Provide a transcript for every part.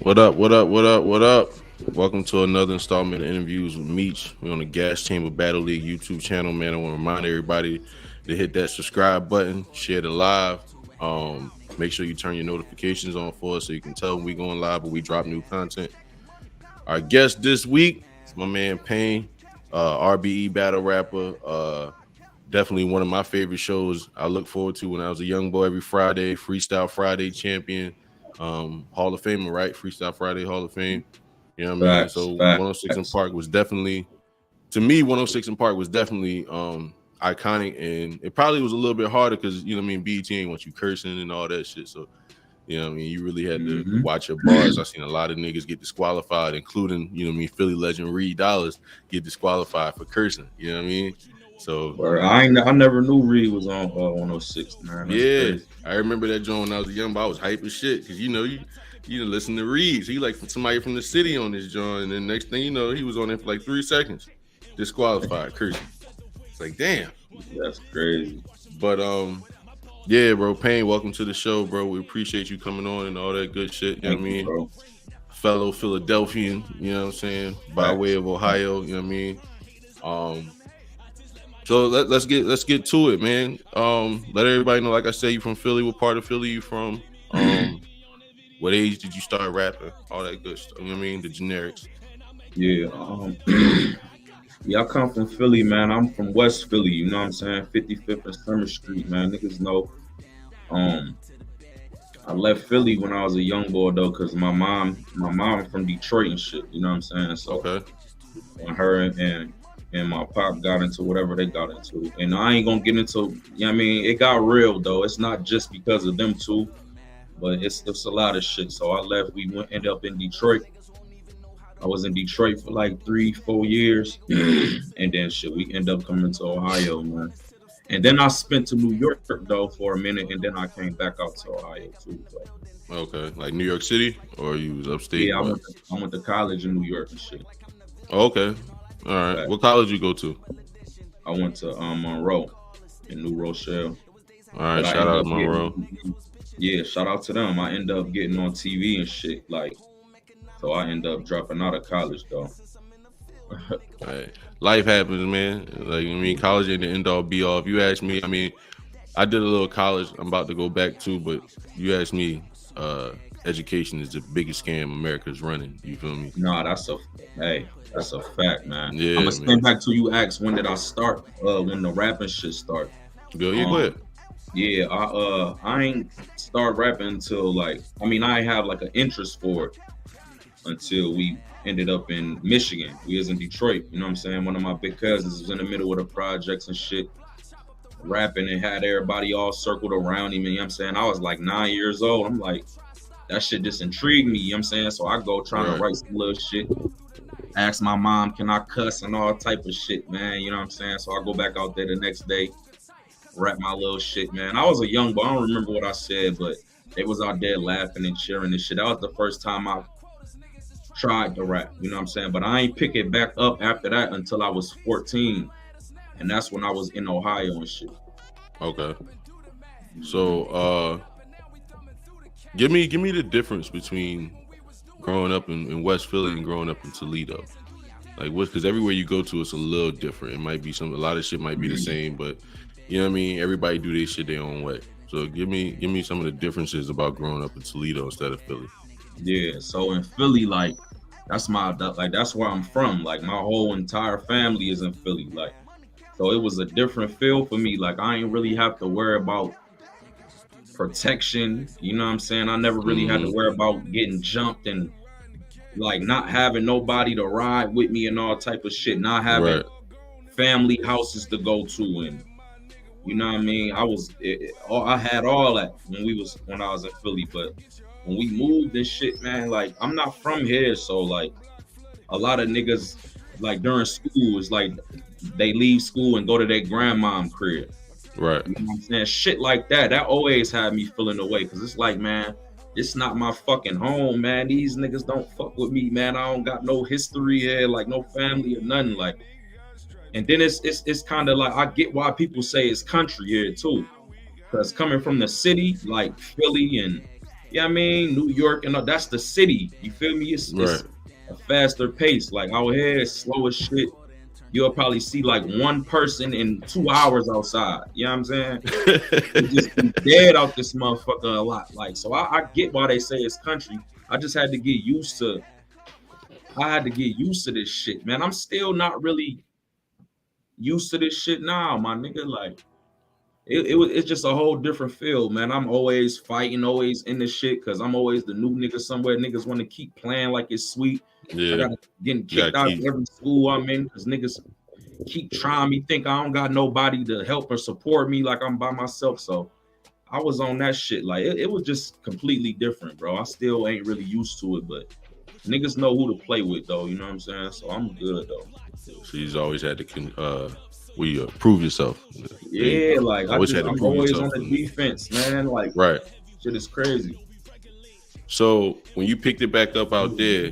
What up? What up? What up? What up? Welcome to another installment of interviews with Meech. We're on the Gas Chamber Battle League YouTube channel, man. I want to remind everybody to hit that subscribe button, share the live. Make sure you turn your notifications on for us so you can tell when we going live or we drop new content. Our guest this week is my man P.A.Y.N.E, RBE battle rapper. Definitely one of my favorite shows I look forward to when I was a young boy every Friday. Freestyle Friday champion, Hall of Famer, right? Freestyle Friday Hall of Fame. You know what I mean? Facts, So facts. 106 in Park was definitely, to me, 106 in Park was definitely iconic, and it probably was a little bit harder because, you know what I mean, BET ain't want you cursing and all that shit. So, you know what I mean, you really had to watch your bars. I seen a lot of niggas get disqualified, including, you know what I mean, Philly legend Reed Dollars get disqualified for cursing. You know what I mean? So I never knew Reed was on 106, man. That's yeah, crazy. I remember that joint when I was a young boy. I was hype as shit because you listen to Reed. He like somebody from the city on this joint, and then next thing you know, he was on it for like 3 seconds, disqualified, cursing. It's like damn. That's crazy. But yeah, bro, P.A.Y.N., welcome to the show, bro. We appreciate you coming on and all that good shit. You know what I Thank you, mean? bro. Fellow Philadelphian, you know what I'm saying, by Facts. way of Ohio. You know what I mean? So let's get to it, man. Let everybody know. Like I said, you from Philly. What part of Philly you from? What age did you start rapping? All that good stuff. You know what I mean? The generics. Yeah. Yeah, I come from Philly, man. I'm from West Philly. You know what I'm saying? 55th and Summer Street, man. Niggas know. Um, I left Philly when I was a young boy though, cause my mom from Detroit and shit. You know what I'm saying? So Okay. when her and my pop got into whatever they got into. And I ain't gonna get into, you know what I mean? It got real though. It's not just because of them two, but it's a lot of shit. So I left, ended up in Detroit. I was in Detroit for like 3, 4 years. And then shit, we end up coming to Ohio, man. And then I spent to New York though for a minute, and then I came back out to Ohio too. So, Okay. Like New York City, or you was upstate? yeah, What? I went to college in New York and shit. Oh, okay. All right. But What college you go to? I went to Monroe in New Rochelle. All right. But I Shout ended out up Monroe. getting, yeah, shout out to them. I ended up getting on TV and shit. Like, so I ended up dropping out of college though. Hey, life happens, man. Like I mean, college ain't the end all be all. If you ask me, I mean, I did a little college. I'm about to go back to, but you ask me, education is the biggest scam America's running. You feel me? Nah, hey, that's a fact, man. I'm Yeah, gonna stand man. back to you asked when did I start? When the rapping shit start. Go, yeah, go Um, ahead. yeah, I ain't start rapping until like I mean I ain't have like an interest for it until we ended up in Michigan. We was in Detroit, you know what I'm saying? One of my big cousins was in the middle of the projects and shit, rapping and had everybody all circled around him. And you know what I'm saying? I was like 9 years old. I'm like, that shit just intrigued me, you know what I'm saying? So I go trying to Right. write some little shit, ask my mom, can I cuss and all type of shit, man. You know what I'm saying? So I go back out there the next day, rap my little shit, man. I was a young boy. I don't remember what I said, but they was out there laughing and cheering and shit. That was the first time I tried to rap, you know what I'm saying? But I ain't pick it back up after that until I was 14. And that's when I was in Ohio and shit. Okay. Mhm. So, give me the difference between growing up in West Philly and growing up in Toledo. Like, what? Because everywhere you go to, it's a little different. It might be a lot of shit might be the same, but you know what I mean. Everybody do their shit their own way. So, give me some of the differences about growing up in Toledo instead of Philly. Yeah, so in Philly, like that's where I'm from. Like my whole entire family is in Philly. Like so it was a different feel for me. Like I ain't really have to worry about protection. You know what I'm saying? I never really had to Mm-hmm. worry about getting jumped and like not having nobody to ride with me and all type of shit. Not having Right. family houses to go to and you know what I mean? I had all that when I was in Philly, but when we moved and shit, man, like I'm not from here, so like a lot of niggas like during school is like they leave school and go to their grandmom crib. Right. You know what I'm saying? Shit like that. That always had me feeling away because it's like, man, it's not my fucking home, man. These niggas don't fuck with me, man. I don't got no history here, like no family or nothing. Like, and then it's kind of like I get why people say it's country here too. Because coming from the city, like Philly and yeah, I mean, New York, and that's the city. You feel me? It's Right. a faster pace. Like out here, it's slow as shit. You'll probably see like one person in 2 hours outside. You know what I'm saying? You just be dead out this motherfucker a lot. Like, so I get why they say it's country. I just had to get used to. I had to get used to this shit, man. I'm still not really used to this shit now, my nigga. Like, it's just a whole different feel, man. I'm always fighting, always in this shit, cause I'm always the new nigga somewhere. Niggas want to keep playing like it's sweet. I Yeah. gotta getting You gotta kicked out of keep. every school I'm in, cause niggas keep trying me, think I don't got nobody to help or support me, like I'm by myself. So I was on that shit. Like it was just completely different, bro. I still ain't really used to it, but niggas know who to play with, though. You know what I'm saying? So I'm good, though. She's always had to prove yourself. Yeah, like Always had to I'm prove always on yourself. the defense, man. Like Right. shit is crazy. So when you picked it back up out there,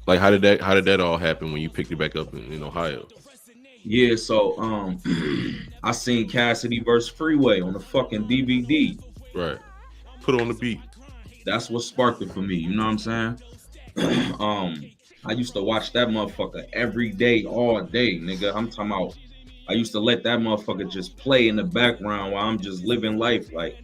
like how did that all happen when you picked it back up in Ohio? Yeah, so I seen Cassidy versus Freeway on the fucking DVD. Right. Put on the beat. That's what sparked it for me. You know what I'm saying? I used to watch that motherfucker every day, all day, nigga. I'm talking about. I used to let that motherfucker just play in the background while I'm just living life. Like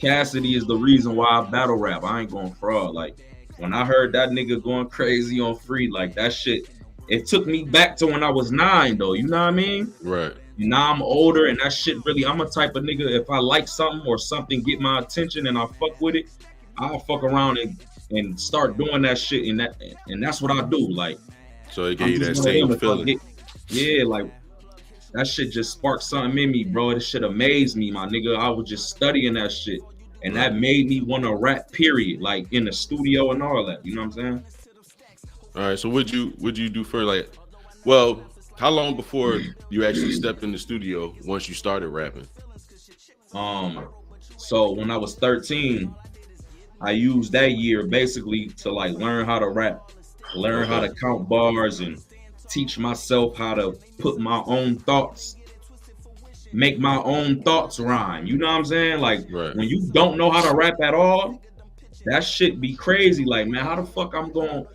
Cassidy is the reason why I battle rap. I ain't going fraud. Like when I heard that nigga going crazy on Free, like that shit, it took me back to when I was 9, though. You know what I mean? Right. Now I'm older, and that shit really. I'm a type of nigga. If I like something or something get my attention and I fuck with it, I'll fuck around and start doing that shit, and that's what I do. Like, So it I'm gave you that just one of same them. feeling. Yeah, like that shit just sparked something in me, bro. This shit amazed me, my nigga. I was just studying that shit, and that made me want to rap. Period. Like in the studio and all that. You know what I'm saying? All right. So would you do for like, well, how long before you actually stepped in the studio once you started rapping? So when I was 13, I used that year basically to like learn how to rap, learn how to count bars, and teach myself how to put my own thoughts, make my own thoughts rhyme. You know what I'm saying? Like when you don't know how to rap at all, that shit be crazy. Like, man, how the fuck I'm going?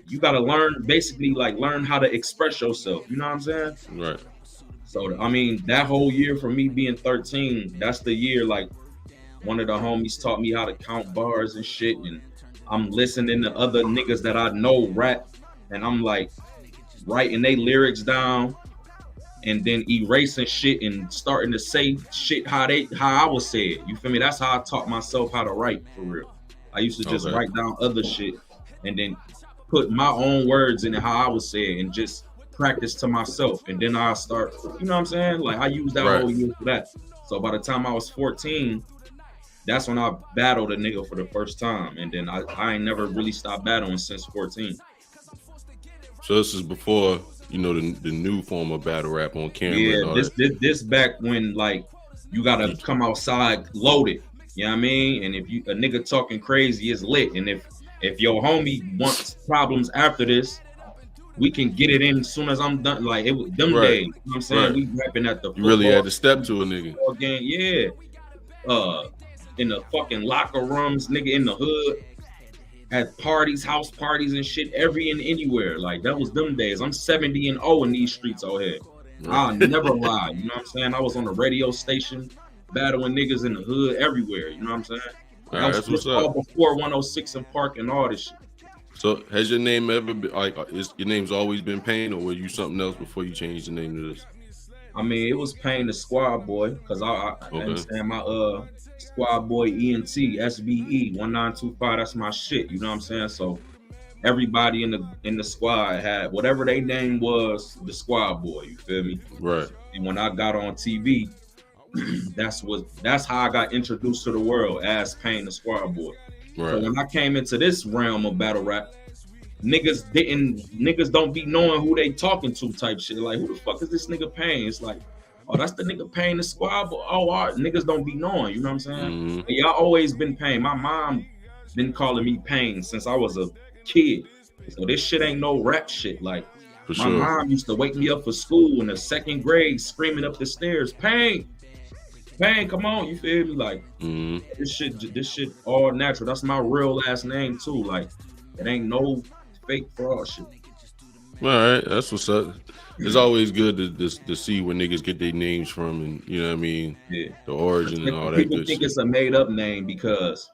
You gotta learn, basically like learn how to express yourself. You know what I'm saying? Right. So I mean, that whole year for me being 13, that's the year like one of the homies taught me how to count bars and shit, and I'm listening to other niggas that I know rap, and I'm like writing they lyrics down and then erasing shit and starting to say shit how I would say it. You feel me? That's how I taught myself how to write for real. I used to just write down other shit and then put my own words in it how I would say it and just practice to myself. And then I start, you know what I'm saying? Like I used that whole year for that. So by the time I was 14, that's when I battled a nigga for the first time. And then I ain't never really stopped battling since 14. So this is before, the new form of battle rap on camera. Yeah, this back when like you gotta come outside loaded. You know what I mean? And if a nigga talking crazy, it's lit. And if your homie wants problems after this, we can get it in as soon as I'm done. Like it was them days. You know what I'm saying? We rapping at the you really had to step to a nigga. Game, yeah. In the fucking locker rooms, nigga, in the hood, at parties, house parties and shit, every and anywhere. Like that was them days. I'm 70-0 in these streets out here. I'll never lie. You know what I'm saying? I was on the radio station battling niggas in the hood everywhere. You know what I'm saying? All right, that's what's up. Before 106 and Park and all this shit. So has your name ever been like? Your name's always been P.A.Y.N., or were you something else before you changed the name to this? I mean, it was P.A.Y.N the Squad Boy, because I understand my Squad Boy ENT SBE 1925. That's my shit. You know what I'm saying? So everybody in the squad had whatever their name was, the Squad Boy. You feel me? Right. And when I got on TV, that's how I got introduced to the world as P.A.Y.N the Squad Boy. Right. So when I came into this realm of battle rap, niggas don't be knowing who they talking to type shit. Like, who the fuck is this nigga P.A.Y.N? It's like, oh, that's the nigga P.A.Y.N the Squad Boy. Oh, all right. Niggas don't be knowing. You know what I'm saying? Mm-hmm. Y'all always been P.A.Y.N. My mom been calling me P.A.Y.N since I was a kid. So this shit ain't no rap shit. Like, my mom used to wake me up for school in the second grade, screaming up the stairs, P.A.Y.N. P.A.Y.N.E, come on, you feel me? Like this shit all natural. That's my real last name too. Like it ain't no fake fraud shit. All right, that's what's up. It's always good to see where niggas get their names from, and you know what I mean, Yeah. the origin and all that People good think shit. it's a made up name because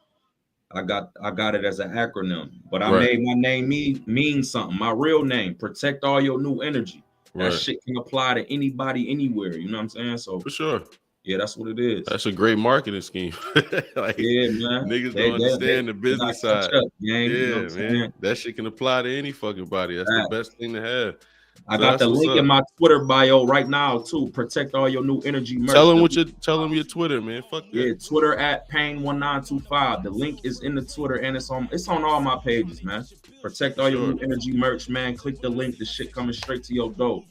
I got it as an acronym, but I Right. made my name mean something. My real name, protect all your new energy. That Right. shit can apply to anybody, anywhere. You know what I'm saying? So For sure. yeah, that's what it is. That's a great marketing scheme. Like Yeah, man. niggas don't understand the They got business to catch side. up, gang. You know what Yeah, I'm man. saying? That shit can apply to any fucking body. That's the Facts. best thing to have. I So got the that's what's link in up. my Twitter bio right now too. Protect all your new energy Tell merch. them tell them your Twitter, man. Fuck Yeah, that. Twitter at P.A.Y.N.E 1925. The link is in the Twitter and it's on all my pages, man. Protect For all your sure. new energy merch, man. Click the link. The shit coming straight to your door.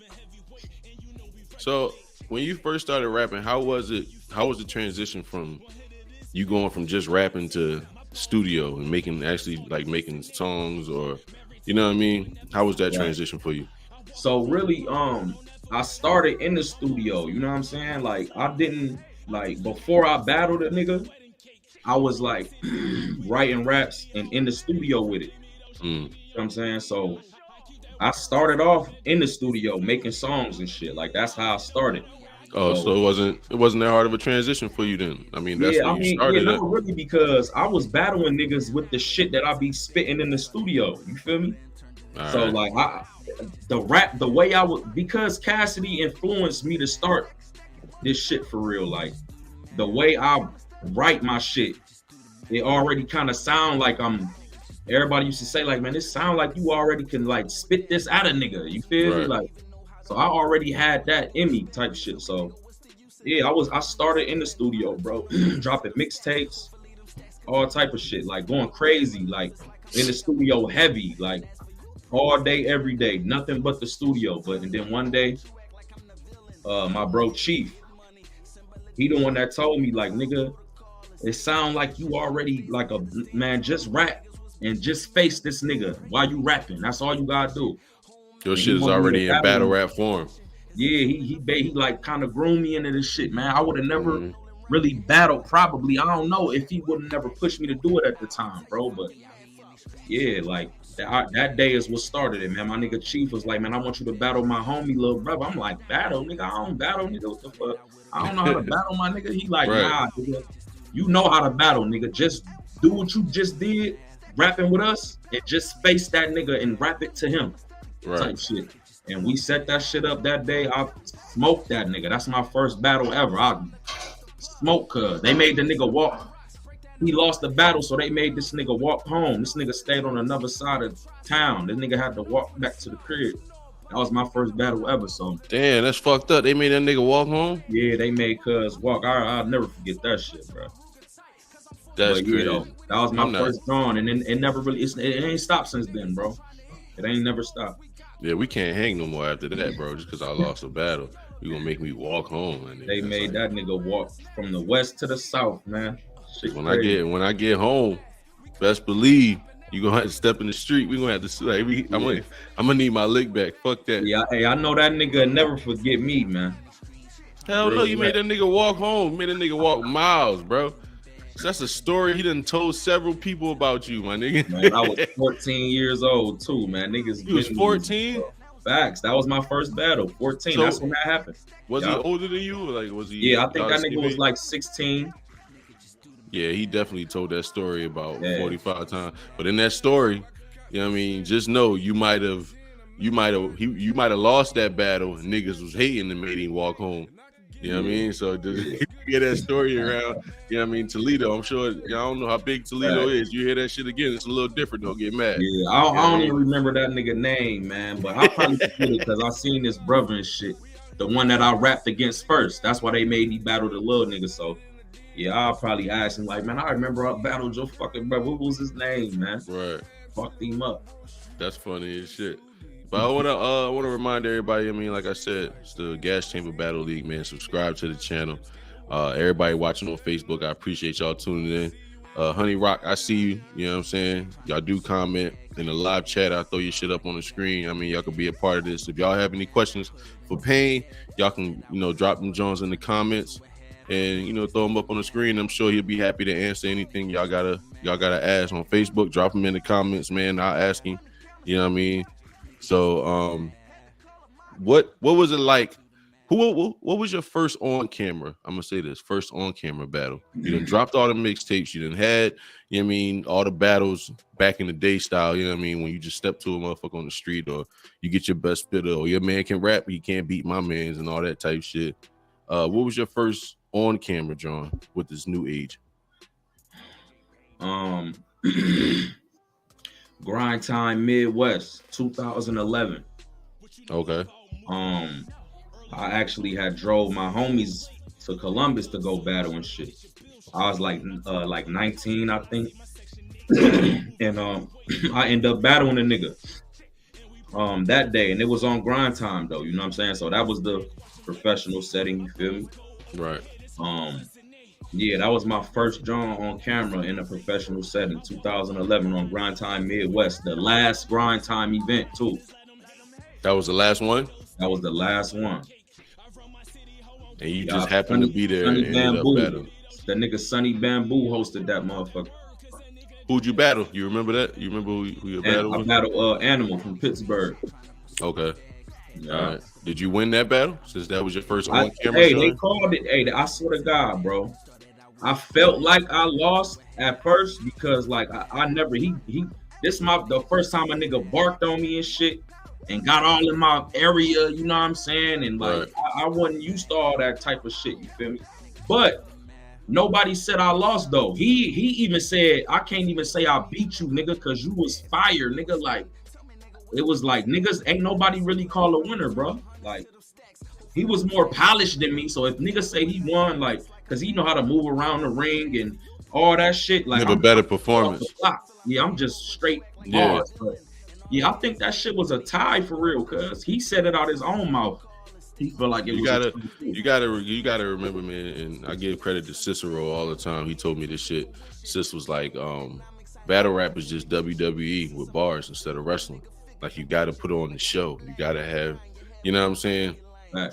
So when you first started rapping, how was it? How was the transition from you going from just rapping to studio and making songs, or you know what I mean? How was that Right. transition for you? So really, I started in the studio. You know what I'm saying? Like I didn't like before I battled a nigga. I was like writing raps and in the studio with it. Mm. You know what I'm saying? So I started off in the studio making songs and shit. Like that's how I started. Oh, So so it wasn't that hard of a transition for you then. I mean, that's yeah, where I you mean, yeah, started at. not really because I was battling niggas with the shit that I be spitting in the studio. You feel me? All So right. like the rap, the way I would because Cassidy influenced me to start this shit for real. Like the way I write my shit, it already kind of sound like I'm. Everybody used to say like, man, this sound like you already can like spit this out of nigga. You feel me? Right. Like, so I already had that in me type shit. So yeah, I started in the studio, bro, dropping mixtapes, all type of shit, like going crazy, like in the studio heavy, like all day, every day, nothing but the studio. But and then one day, my bro Chief, he the one that told me like, nigga, it sound like you already like a man, just rap and just face this nigga while you rapping. That's all you gotta do. Your And he shit is wanted me to already in battle battle him. rap form. Yeah, he like kind of groomed me into this shit, man. I would have never Mm-hmm. really battled. Probably, I don't know if he would have never pushed me to do it at the time, bro. But yeah, like that day is what started it, man. My nigga Chief was like, man, I want you to battle my homie, little brother. I'm like, battle, nigga. I don't battle, nigga. What the fuck? I don't know how to battle, my nigga. He like, Right. nah, nigga. You know how to battle, nigga. Just do what you just did, rapping with us, and just face that nigga and rap it to him, Right. type shit. And we set that shit up that day. I smoked that nigga. That's my first battle ever. I smoked cuz. They made the nigga walk. He lost the battle, so they made this nigga walk home. This nigga stayed on another side of town. This nigga had to walk back to the crib. That was my first battle ever. So Damn, that's fucked up. They made that nigga walk home. yeah, they made cuz walk. I'll never forget that shit, bro. That's But yeah, crazy. though, that was my I'm not. first drawn, and then it never really it ain't stopped since then, bro. It ain't never stopped. Yeah, we can't hang no more after that, bro. Just because I lost a battle, you gonna make me walk home, man. They made that nigga walk from the west to the south, man. Shit When crazy. I get home, best believe you gonna have to step in the street. We gonna have to like I'm gonna need my lick back. Fuck that. Yeah, hey, I know that nigga never forget me, man. Hell no, Real you rap. made that nigga walk home. You made that nigga walk miles, bro. So that's a story he done told several people about you, my nigga. Man, I was 14 years old too, man. Niggas You was been 14? facts. That was my first battle. 14. So- That's when that happened. Was Yeah. he older than you? Like was he? Yeah, I think y'all that the nigga same was age? like 16. Yeah, he definitely told that story about Yeah. 45 times. But in that story, you know what I mean, just know you might have lost that battle and niggas was hating and made him walk home. You know what I mean? So to get that story around, you know what I mean, Toledo, I'm sure, I don't know how big Toledo is. You hear that shit again, it's a little different. Don't get mad. Yeah, I don't even remember that nigga name, man. But I probably forget it because I seen this brother and shit. The one that I rapped against first. That's why they made me battle the little nigga. So yeah, I'll probably ask him like, man, I remember I battled your fucking brother. What was his name, man? Right. Fucked him up. That's funny as shit. But I wanna remind everybody, I mean, like I said, it's the Gas Chamber Battle League, man. Subscribe to the channel. Everybody watching on Facebook, I appreciate y'all tuning in. Honey Rock, I see you. You know what I'm saying? Y'all do comment in the live chat. I'll throw your shit up on the screen. I mean, y'all can be a part of this. If y'all have any questions for P.A.Y.N., y'all can, drop them Jones in the comments. and throw him up on the screen. I'm sure he'll be happy to answer anything y'all gotta ask on Facebook. Drop him in the comments, man. I'll ask him. You know what I mean? So what was it like? What was your first on camera? I'm gonna say this first on camera battle. You done dropped all the mixtapes. You done had, all the battles back in the day style. You know what I mean? When you just step to a motherfucker on the street, or you get your best spitter, or your man can rap, but he can't beat my man's, and all that type shit. What was your first on camera, John, with this new age? Grind Time Midwest 2011. Okay. I actually had drove my homies to Columbus to go battle and shit. I was like 19, I think. And I ended up battling a nigga that day, and it was on Grind Time though, you know what I'm saying? So that was the professional setting, you feel me? Right. Yeah, that was my first John on camera in a professional setting, 2011 on Grind Time Midwest, the last Grind Time event too. That was the last one? That was the last one. And you just happened to be there and ended up battling. The nigga Sonny Bamboo hosted that motherfucker. Who'd you battle? You remember that? You remember who you battled? I battled Animal from Pittsburgh. Okay. Yeah. All right. Did you win that battle since that was your first on camera? Hey, they called it. Hey, I swear to God, bro. I felt like I lost at first because like I never this the first time a nigga barked on me and shit and got all in my area, you know what I'm saying? And like I wasn't used to all that type of shit, you feel me? But nobody said I lost though. He even said, I can't even say I beat you, nigga, cause you was fire, nigga. Like it was like niggas ain't nobody really call a winner, bro. Like he was more polished than me. So if niggas say he won, like, cause he know how to move around the ring and all that shit. Like you have a better performance. Yeah, I'm just straight bars. But yeah, I think that shit was a tie for real, cause he said it out his own mouth. He felt like you gotta remember, man, and I give credit to Cicero all the time. He told me this shit. Cis was like, battle rap is just WWE with bars instead of wrestling. Like you gotta put on the show. You gotta have, you know what I'm saying?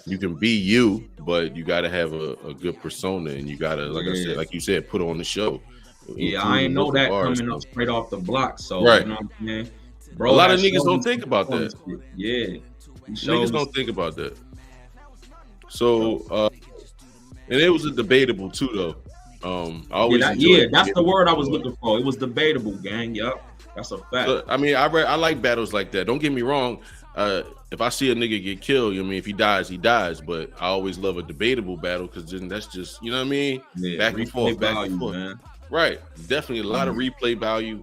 You can be you, but you gotta have a good persona, and you gotta, like I said, like you said, put on the show. Yeah, I ain't know that coming up straight off the block. So right. You know what I'm saying? Bro, a lot of niggas don't think about that. Yeah. Niggas don't think about that. So and it was a debatable too though. That's the word I was looking for. It was debatable, gang. Yup. That's a fact. So, I mean, I like battles like that. Don't get me wrong. If I see a nigga get killed, I mean, if he dies, he dies. But I always love a debatable battle because then that's just, you know what I mean? Yeah, back and forth, man. Right. Definitely a lot of replay value.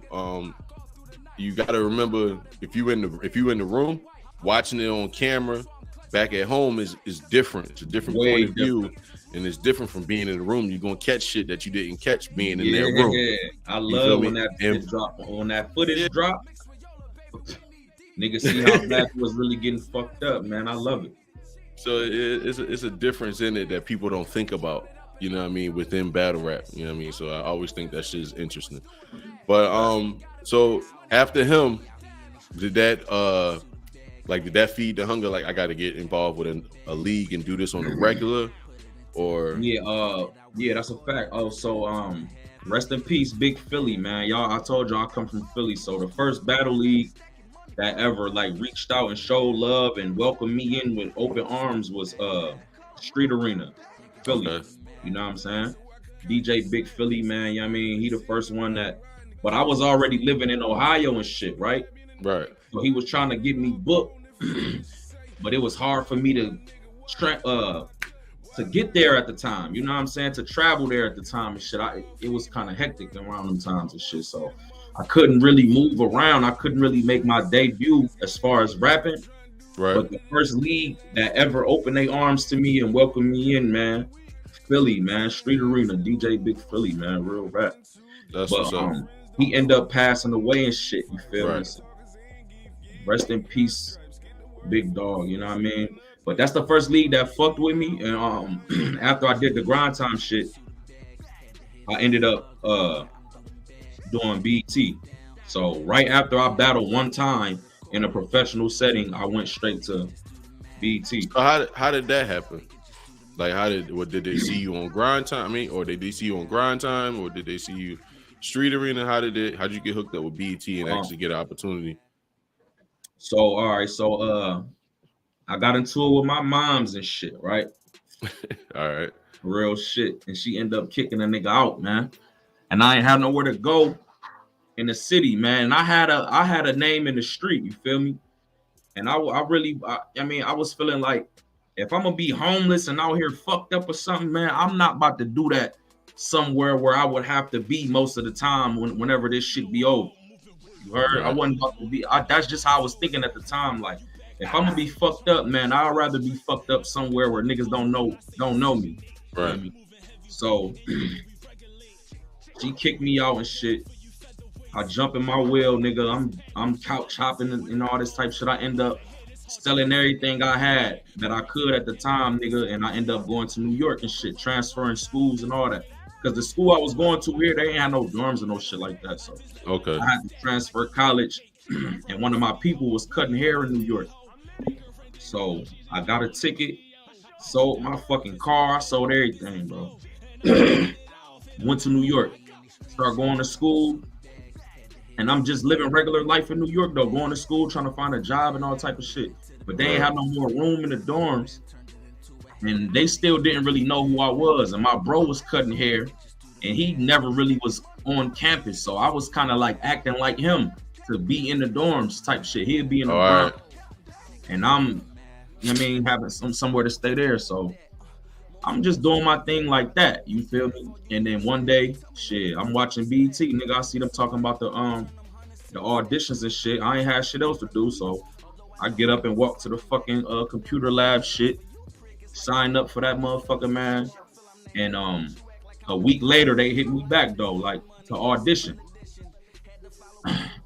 You got to remember if you in the room watching it on camera, back at home is different. It's a different point of view, and it's different from being in the room. You're gonna catch shit that you didn't catch being in that room. Yeah, I love when that footage drop. Niggas see how Black was really getting fucked up, man. I love it. So it's a difference in it that people don't think about. You know what I mean? Within battle rap, you know what I mean? So I always think that shit is interesting. But so after him, did that feed the hunger? Like I got to get involved with a league and do this on a regular, or yeah, that's a fact. Oh, so rest in peace, Big Philly, man. Y'all, I told y'all I come from Philly, so the first battle league that ever like reached out and showed love and welcomed me in with open arms was Street Arena, Philly. Okay. You know what I'm saying? DJ Big Philly, man. You know what I mean? He the first one that, but I was already living in Ohio and shit, right? Right. So he was trying to get me booked, but it was hard for me to get there at the time. You know what I'm saying? To travel there at the time and shit. It was kind of hectic around them times and shit. So I couldn't really move around. I couldn't really make my debut as far as rapping. Right. But the first league that ever opened their arms to me and welcomed me in, man, Philly, man, Street Arena, DJ Big Philly, man, real rap. That's what's up. He ended up passing away and shit. You feel me? So, rest in peace, big dog. You know what I mean? But that's the first league that fucked with me. And after I did the grind time shit, I ended up doing BT. So right after I battled one time in a professional setting, I went straight to BT. So how did that happen? Like, did they see you on grind time? I mean, or did they see you on grind time, or did they see you street arena? How'd you get hooked up with BET and actually get an opportunity? So all right, so I got into it with my moms and shit, right? All right. Real shit. And she ended up kicking a nigga out, man. And I ain't had nowhere to go in the city, man. And I had a name in the street, you feel me? And I was feeling like if I'm gonna be homeless and out here fucked up or something, man, I'm not about to do that somewhere where I would have to be most of the time whenever this shit be over. You heard? Right. I wasn't about to be. That's just how I was thinking at the time. Like, if I'm gonna be fucked up, man, I'd rather be fucked up somewhere where niggas don't know me. Right. You know me? So she kicked me out and shit. I jump in my wheel, nigga. I'm couch hopping and all this type shit. I end up selling everything I had that I could at the time, nigga, and I end up going to New York and shit, transferring schools and all that. Because the school I was going to here, they ain't had no dorms and no shit like that. So okay, I had to transfer college, and one of my people was cutting hair in New York. So I got a ticket, sold my fucking car, sold everything, bro. Went to New York, started going to school. And I'm just living regular life in New York, though, going to school, trying to find a job and all type of shit. But they ain't have no more room in the dorms. And they still didn't really know who I was. And my bro was cutting hair, and he never really was on campus. So I was kind of like acting like him to be in the dorms type shit. He'd be in the ground. And I'm, having somewhere to stay there. So I'm just doing my thing like that. You feel me? And then one day, shit, I'm watching BET, nigga. I see them talking about the auditions and shit. I ain't had shit else to do, so I get up and walk to the fucking computer lab shit, sign up for that motherfucker, man. And a week later, they hit me back though, like to audition.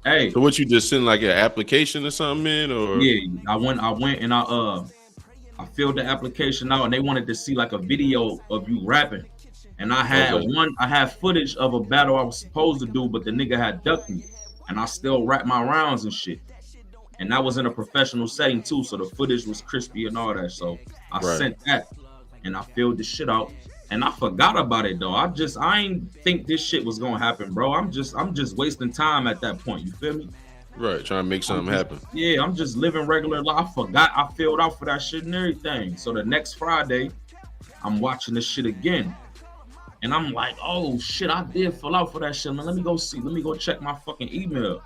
Hey. So what, you just send like an application or something in, or? Yeah, I went and I filled the application out, and they wanted to see like a video of you rapping. And I had footage of a battle I was supposed to do, but the nigga had ducked me, and I still rap my rounds and shit. And that was in a professional setting too, so the footage was crispy and all that. So I sent that, and I filled the shit out, and I forgot about it though. I ain't think this shit was gonna happen, bro. I'm just wasting time at that point. You feel me? Right, trying to make something happen. Yeah, I'm just living regular life. I forgot I filled out for that shit and everything. So the next Friday, I'm watching this shit again. And I'm like, oh shit, I did fill out for that shit, man. Let me go check my fucking email.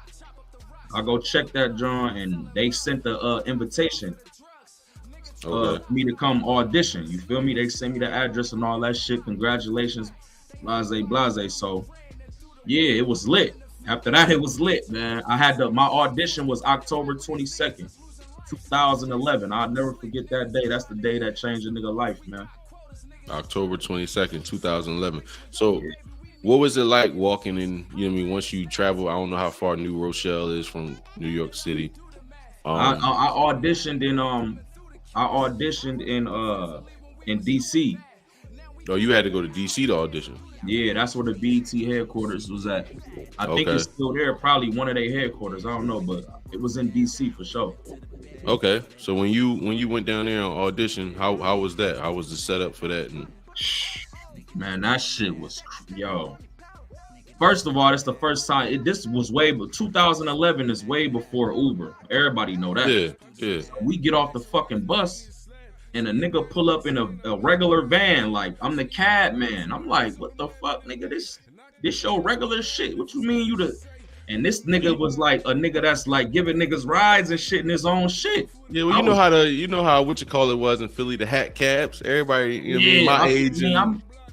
I go check that, John, and they sent the invitation for me to come audition. You feel me? They sent me the address and all that shit. Congratulations, blase. So yeah, it was lit. After that, it was lit, man. My audition was October 22nd, 2011. I'll never forget that day. That's the day that changed a nigga life, man. October 22nd, 2011. So what was it like walking in, once you travel? I don't know how far New Rochelle is from New York City. I auditioned in DC. Oh, you had to go to DC to audition? Yeah, that's where the BET headquarters was at. I think it's still there, probably one of their headquarters. I don't know, but it was in DC for sure. Okay, so when you went down there on audition, how was that? How was the setup for that? Man, that shit was First of all, it's the first time. This was 2011 is way before Uber. Everybody know that. Yeah. So we get off the fucking bus, and a nigga pull up in a regular van, like I'm the cab man. I'm like, what the fuck, nigga? This your regular shit. What you mean you the? And this nigga was like a nigga that's like giving niggas rides and shit in his own shit. Yeah, well, you know how what you call it was in Philly, the hat cabs. Everybody, my age.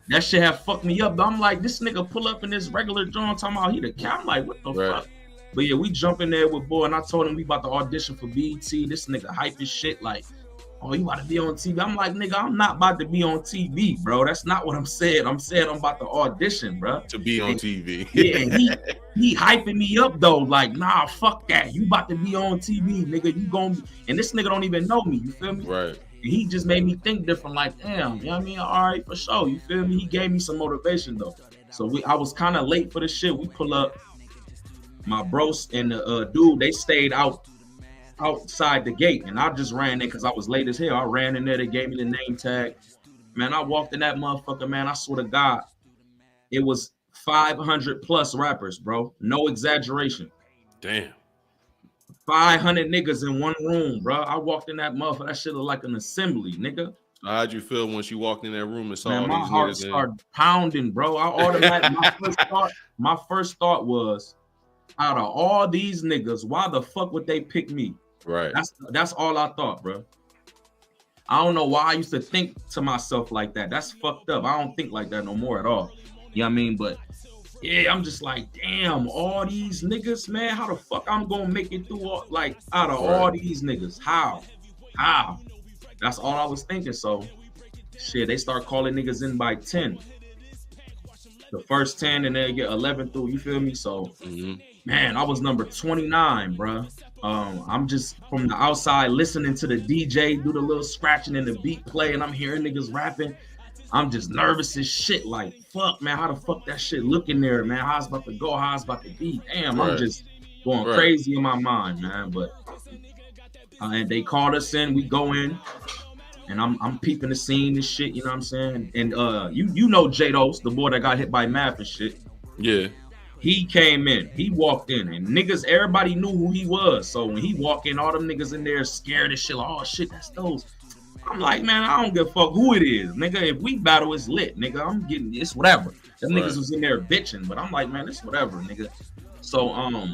That shit have fucked me up. I'm like, this nigga pull up in this regular joint talking about he the cab. I'm like, what the fuck? But yeah, we jump in there with boy, and I told him we about to audition for BET. This nigga hype as shit, like, oh, you about to be on TV? I'm like, nigga, I'm not about to be on TV, bro. That's not what I'm saying. I'm saying I'm about to audition, bro. To be on TV. Yeah, and he hyping me up though, like, nah, fuck that. You about to be on TV, nigga. You gonna be, and this nigga don't even know me. You feel me? Right. And he just made me think different. Like, damn, you know what I mean? All right, for sure. You feel me? He gave me some motivation though. So I was kind of late for the shit. We pull up. My bros and the dude, they stayed outside the gate, and I just ran in because I was late as hell. I ran in there. They gave me the name tag. Man, I walked in that motherfucker, man. I swear to God, it was 500 plus rappers, bro. No exaggeration. Damn. 500 niggas in one room, bro. I walked in that motherfucker. That shit looked like an assembly, nigga. How'd you feel once you walked in that room and saw Man, all my these heart niggas in? started pounding, bro. I automatically my first thought was, out of all these niggas, why the fuck would they pick me? Right. That's all I thought, bro. I don't know why I used to think to myself like that. That's fucked up. I don't think like that no more at all. You know what I mean? But yeah, I'm just like, damn, all these niggas, man. How the fuck I'm gonna make it through all, like, out of all these niggas? How? That's all I was thinking. So shit, they start calling niggas in by 10. The first 10 and then get 11 through, you feel me? So man, I was number 29, bro. I'm just from the outside listening to the DJ do the little scratching and the beat play, and I'm hearing niggas rapping. I'm just nervous as shit. Like, fuck, man, how the fuck that shit looking there, man? How it's about to go, how it's about to be. Damn, I'm just going crazy in my mind, man. But and they called us in, we go in, and I'm peeping the scene and shit, you know what I'm saying? And you know J-Dos, the boy that got hit by math and shit. Yeah. He came in, he walked in, and niggas, everybody knew who he was. So when he walked in, all them niggas in there scared as shit, like, oh shit, that's those. I'm like, man, I don't give a fuck who it is, nigga. If we battle, it's lit, nigga. I'm getting it's whatever. Them niggas was in there bitching, but I'm like, man, it's whatever, nigga. So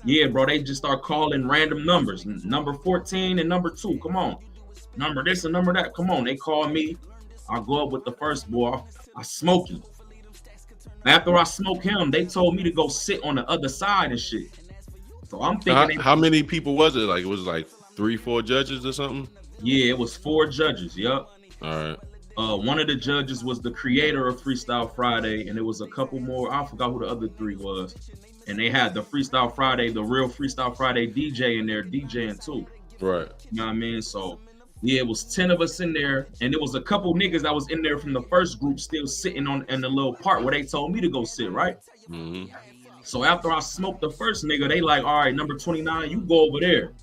yeah, bro, they just start calling random numbers, number 14 and number 2. Come on, number this and number that. Come on, they call me. I go up with the first boy. I smoke him. After I smoke him, they told me to go sit on the other side and shit. So I'm thinking, how many people was it? Like, it was like 3-4 judges or something? Yeah, it was 4 judges. Yep. All right. One of the judges was the creator of Freestyle Friday, and it was a couple more. I forgot who the other 3 was. And they had the Freestyle Friday, the real Freestyle Friday DJ in there, DJing too. Right. You know what I mean? So yeah, it was 10 of us in there, and there was a couple niggas that was in there from the first group still sitting in the little part where they told me to go sit, right? So after I smoked the first nigga, they like, all right, number 29, you go over there.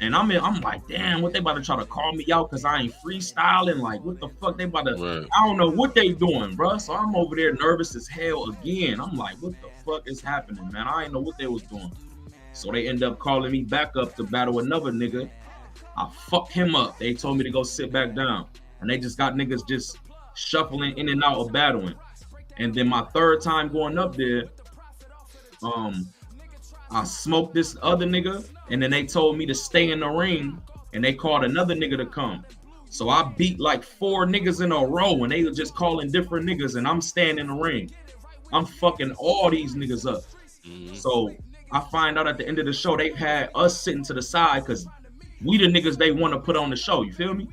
And I'm like, damn, what they about to try to call me out because I ain't freestyling? Like, what the fuck they about to, I don't know what they doing, bro. So I'm over there nervous as hell again. I'm like, what the fuck is happening, man? I ain't know what they was doing. So they end up calling me back up to battle another nigga. I fucked him up. They told me to go sit back down. And they just got niggas just shuffling in and out of battling. And then my third time going up there, I smoked this other nigga, and then they told me to stay in the ring, and they called another nigga to come. So I beat like 4 niggas in a row, and they were just calling different niggas, and I'm staying in the ring. I'm fucking all these niggas up. So I find out at the end of the show, they had us sitting to the side because we the niggas they want to put on the show. You feel me?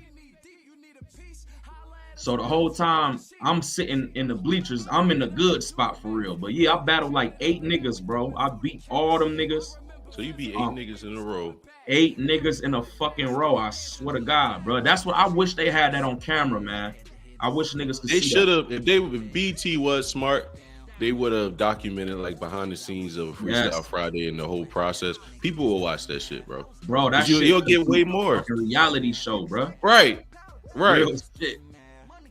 So the whole time I'm sitting in the bleachers, I'm in a good spot for real. But yeah, I battled like 8 niggas, bro. I beat all them niggas. So you beat 8 niggas in a row. 8 niggas in a fucking row. I swear to God, bro. That's what I wish they had that on camera, man. I wish niggas could see. They should have. If BT was smart, they would have documented like behind the scenes of Freestyle Friday and the whole process. People will watch that shit, bro. Bro, that shit you'll get way more. A reality show, bro. Right. Real shit.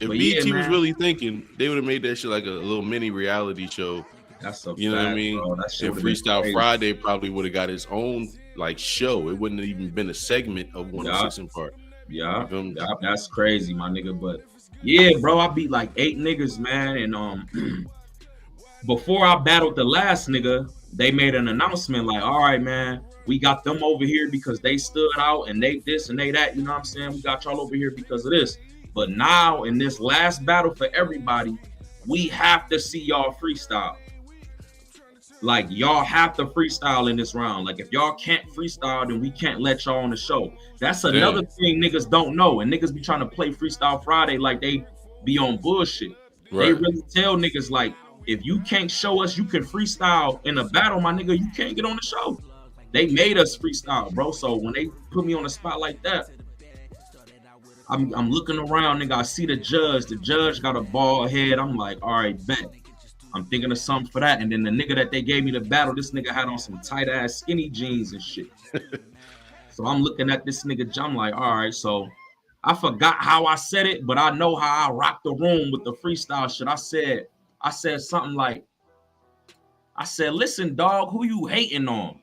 If BT was really thinking, they would have made that shit like a little mini reality show. That's a you know what I mean? Bro. If Freestyle Friday probably would have got its own like show. It wouldn't have even been a segment of 106 part. Yeah, that's crazy, my nigga. But yeah, bro, I beat like 8 niggas, man. And before I battled the last nigga, they made an announcement like, all right, man, we got them over here because they stood out and they this and they that. You know what I'm saying? We got y'all over here because of this. But now in this last battle for everybody, we have to see y'all freestyle. Like, y'all have to freestyle in this round. Like, if y'all can't freestyle, then we can't let y'all on the show. That's another thing niggas don't know. And niggas be trying to play Freestyle Friday like they be on bullshit. Right. They really tell niggas, like, if you can't show us you can freestyle in a battle, my nigga, you can't get on the show. They made us freestyle, bro. So when they put me on a spot like that, I'm looking around, nigga. I see the judge. The judge got a bald head. I'm like, all right, bet. I'm thinking of something for that. And then the nigga that they gave me to battle, this nigga had on some tight ass skinny jeans and shit. So I'm looking at this nigga. I'm like, all right. So I forgot how I said it, but I know how I rocked the room with the freestyle shit. I said something like, I said, listen, dog, who you hating on?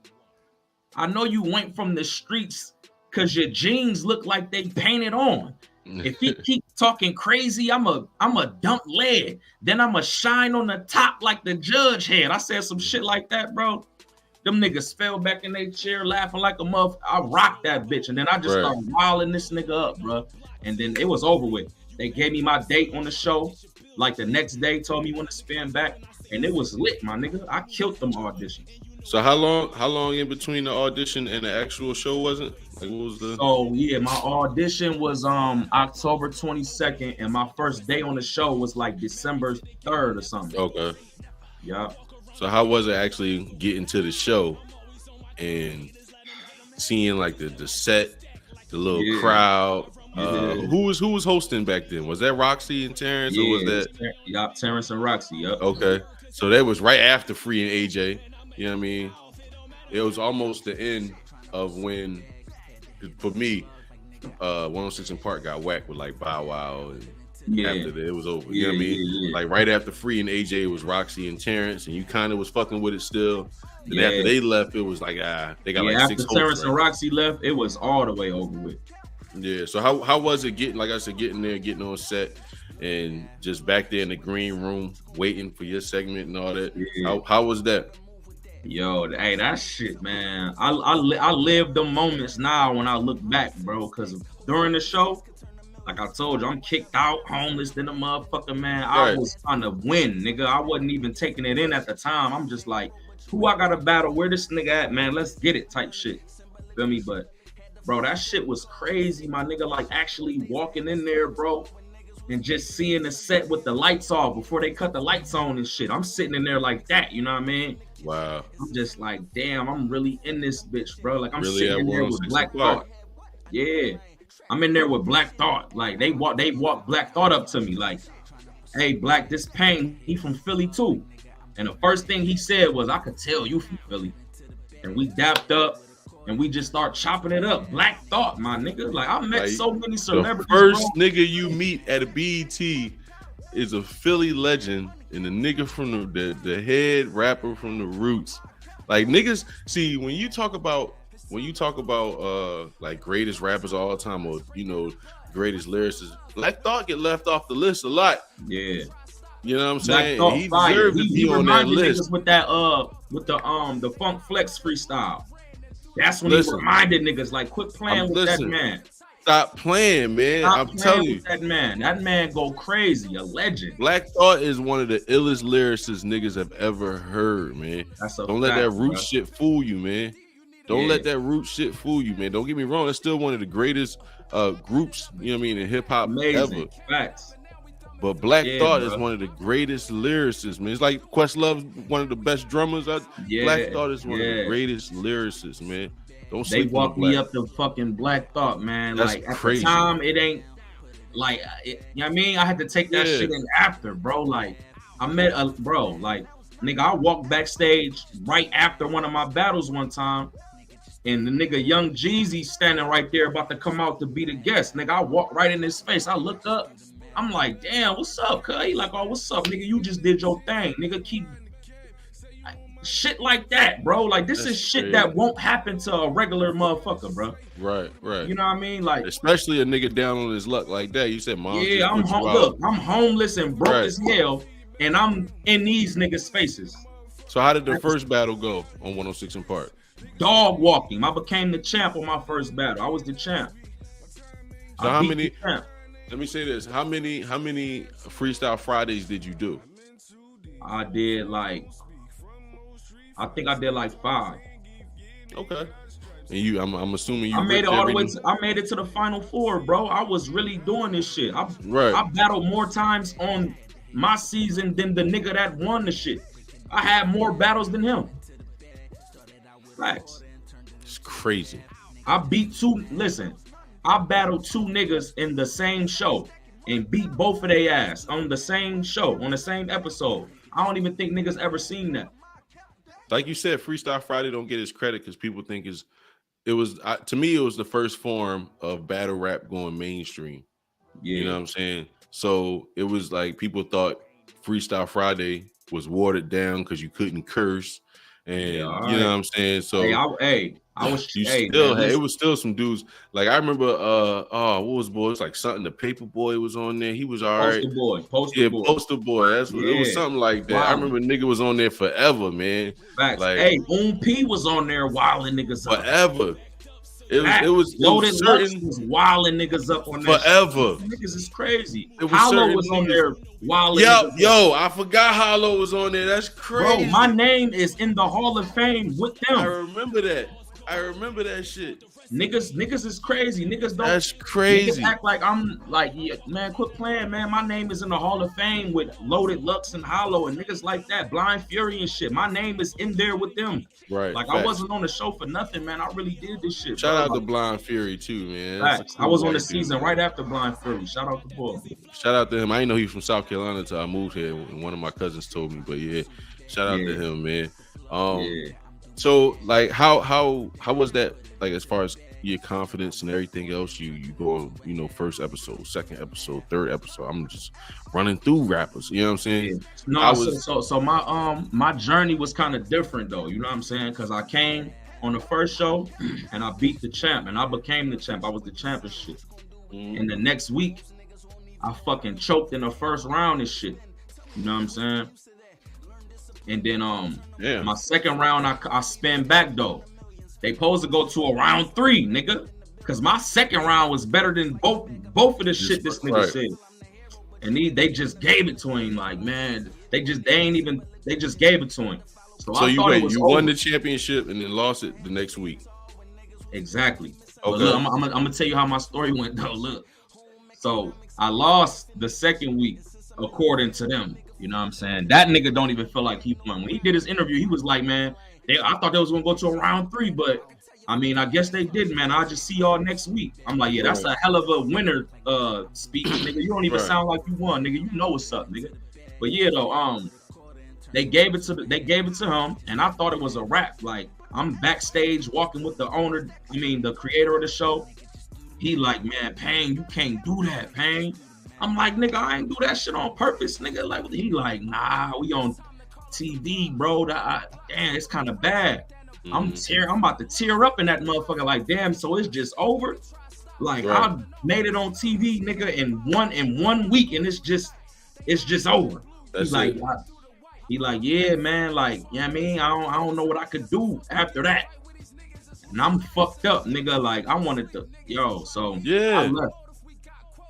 I know you went from the streets because your jeans look like they painted on. If he keep talking crazy, I'm a dump lead. Then I'm a shine on the top like the judge head. I said some shit like that, bro. Them niggas fell back in their chair laughing like a muff. I rocked that bitch. And then I just started wilding this nigga up, bro. And then it was over with. They gave me my date on the show. Like the next day, told me when to spin back. And it was lit, my nigga. I killed them auditions. So how long in between the audition and the actual show was it? Like what was the So yeah, my audition was October 22nd, and my first day on the show was like December 3rd or something. Okay. Yeah. So how was it actually getting to the show and seeing like the set, the little crowd? Who was hosting back then? Was that Roxy and Terrence, or was that? Yeah, Terrence and Roxy. Yep. Okay, so that was right after Free and AJ. You know what I mean? It was almost the end of when, for me, 106 in Park got whacked with like Bow Wow, and after that it was over. You know what I mean? Like right after Free and AJ, it was Roxy and Terrence, and you kind of was fucking with it still. Then after they left, it was like they got like after 6 Terrence and Roxy left, it was all the way over with. Yeah. So how was it getting? Like I said, getting there, getting on set, and just back there in the green room waiting for your segment and all that. Yeah. How was that? Yo, hey, that shit, man. I live the moments now when I look back, bro. Because during the show, like I told you, I'm kicked out, homeless, then a motherfucker, man. I was trying to win, nigga. I wasn't even taking it in at the time. I'm just like, who I got to battle? Where this nigga at, man? Let's get it type shit. Feel me? But, bro, that shit was crazy, my nigga. Like, actually walking in there, bro, and just seeing the set with the lights off before they cut the lights on and shit. I'm sitting in there like that, you know what I mean? Wow. I'm just like, damn, I'm really in this bitch, bro. Like, I'm really sitting in there with Black Thought. Yeah. I'm in there with Black Thought. Like, they walk Black Thought up to me like, hey, Black, this P.A.Y.N.E, he from Philly too. And the first thing he said was, I could tell you from Philly. And we dapped up and we just start chopping it up. Black Thought, my nigga. Like, I met so many celebrities. The first nigga you meet at a BET is a Philly legend and the nigga from the head rapper from the Roots. Like, niggas, see, when you talk about like greatest rappers of all time, or you know, greatest lyricists, Black Thought get left off the list a lot. Yeah. You know what I'm saying? Thought, he deserved to be on that list. With that with the Funk Flex freestyle. That's when he reminded niggas like, quit playing with that man. Stop playing, man. I'm telling you. That man go crazy, a legend. Black Thought is one of the illest lyricists niggas have ever heard, man. Don't let that root shit fool you, man. Don't let that root shit fool you, man. Don't get me wrong. It's still one of the greatest groups, you know what I mean, in hip hop ever. Facts. But Black Thought is one of the greatest lyricists, man. It's like Questlove's one of the best drummers. Black Thought is one of the greatest lyricists, man. Don't sleep. They walked me up to fucking Black Thought, man. That's like at crazy. The time, it ain't like you know what I mean. I had to take that shit in after, bro. Like I met a bro, like nigga. I walked backstage right after one of my battles one time, and the nigga Young Jeezy standing right there about to come out to be the guest. Nigga, I walked right in his face. I looked up. I'm like, damn, what's up, cuz? He like, oh, what's up, nigga? You just did your thing. Nigga, keep shit like that, bro. Like, this is shit that won't happen to a regular motherfucker, bro. Right. You know what I mean? Like, especially a nigga down on his luck like that. You said, mom. Yeah, I'm homeless and broke as hell, and I'm in these niggas' faces. So how did the first battle go on 106 in Park? Dog walking. I became the champ on my first battle. I was the champ. So how many? Let me say this: how many Freestyle Fridays did you do? I think I did like 5. Okay. And I'm assuming you. I made it all the way. I made it to the final 4, bro. I was really doing this shit. I battled more times on my season than the nigga that won the shit. I had more battles than him. Facts. It's crazy. I beat 2. Listen. I battled 2 niggas in the same show and beat both of their ass on the same show, on the same episode. I don't even think niggas ever seen that. Like you said, Freestyle Friday don't get his credit because people think it was to me it was the first form of battle rap going mainstream. You know Yeah, what I'm saying? So it was like people thought Freestyle Friday was watered down because you couldn't curse, yeah. and All you know right. what I'm saying. Hey, So I was. you Hey, still man, had it listen. was still some dudes like I remember oh what was boy it's like something the paper boy was on there, he was all right. Poster boy, poster Yeah, boy. poster boy, that's what it was, Yeah, something like that. I wildin'. remember nigga was on there forever, man, Facts. like Hey, P was on there wilding niggas up. forever. It Facts. was it was Loaded Lux certain was wilding niggas up on that shit. forever. Niggas is crazy. It was Hollow certain was on niggas. there wilding Yo, niggas up. yo, I forgot Hollow was on there. That's Bro, my crazy. name is in the Hall of Fame with I them. remember that. I remember that shit. Niggas is crazy. That's Niggas crazy. act like I'm like, yeah, man, quit playing, man. My name is in the Hall of Fame with Loaded Lux and Hollow and niggas like that, Blind Fury and shit. My name is in there with them. Right, Like I facts. wasn't on the show for nothing, man. I really did this shit, Shout bro. out to Like Blind Fury too, man. That's a facts. I cool was on the white dude. season right after Blind Fury. Shout out to boy. Shout out to him. I didn't know he was from South Carolina until I moved here, and one of my cousins told me. But yeah, shout out to Yeah, him, man. Um, yeah. so like, how was that? Like, as far as your confidence and everything else, you go, first episode, second episode, third episode. I'm just running through rappers. You know what I'm saying? Yeah. I No, was, so my journey was kind of different though. You know what I'm saying? Because I came on the first show and I beat the champ and I became the champ. I was the championship. And the next week, I fucking choked in the first round and shit. You know what I'm saying? And then yeah, my second round, I spin back though. They supposed to go to a round 3, nigga. Cause my second round was better than both of the shit this nigga right. said. And they just gave it to him. Like, man, they just gave it to him. So So I you thought it wait, was you won over. the championship and then lost it the next week. Exactly. But look, Okay. I'm gonna tell you how my story went though. Look. So I lost the second week, according to them. You know what I'm saying? That nigga don't even feel like he won. When he did his interview, he was like, man, I thought they was gonna go to a round 3, but I mean, I guess they did, man. I'll just see y'all next week. I'm like, yeah, that's Right. a hell of a winner speech, nigga. You don't even Right. sound like you won, nigga. You know what's up, nigga. But yeah, though, they gave it to him, and I thought it was a wrap. Like I'm backstage walking with the owner, the creator of the show. He like, man, P.A.Y.N., you can't do that, P.A.Y.N. I'm like, nigga, I ain't do that shit on purpose, nigga. Like, he like, nah, we on TV, bro. Damn, it's kind of bad. I'm about to tear up in that motherfucker. Like, damn, so it's just over. Like, Right. I made it on TV, nigga, in one week, and it's just over. That's like, it. he like, yeah, man, like, you know what I mean? I don't know what I could do after that. And I'm fucked up, nigga. Like, I wanted to, so I Yeah. left.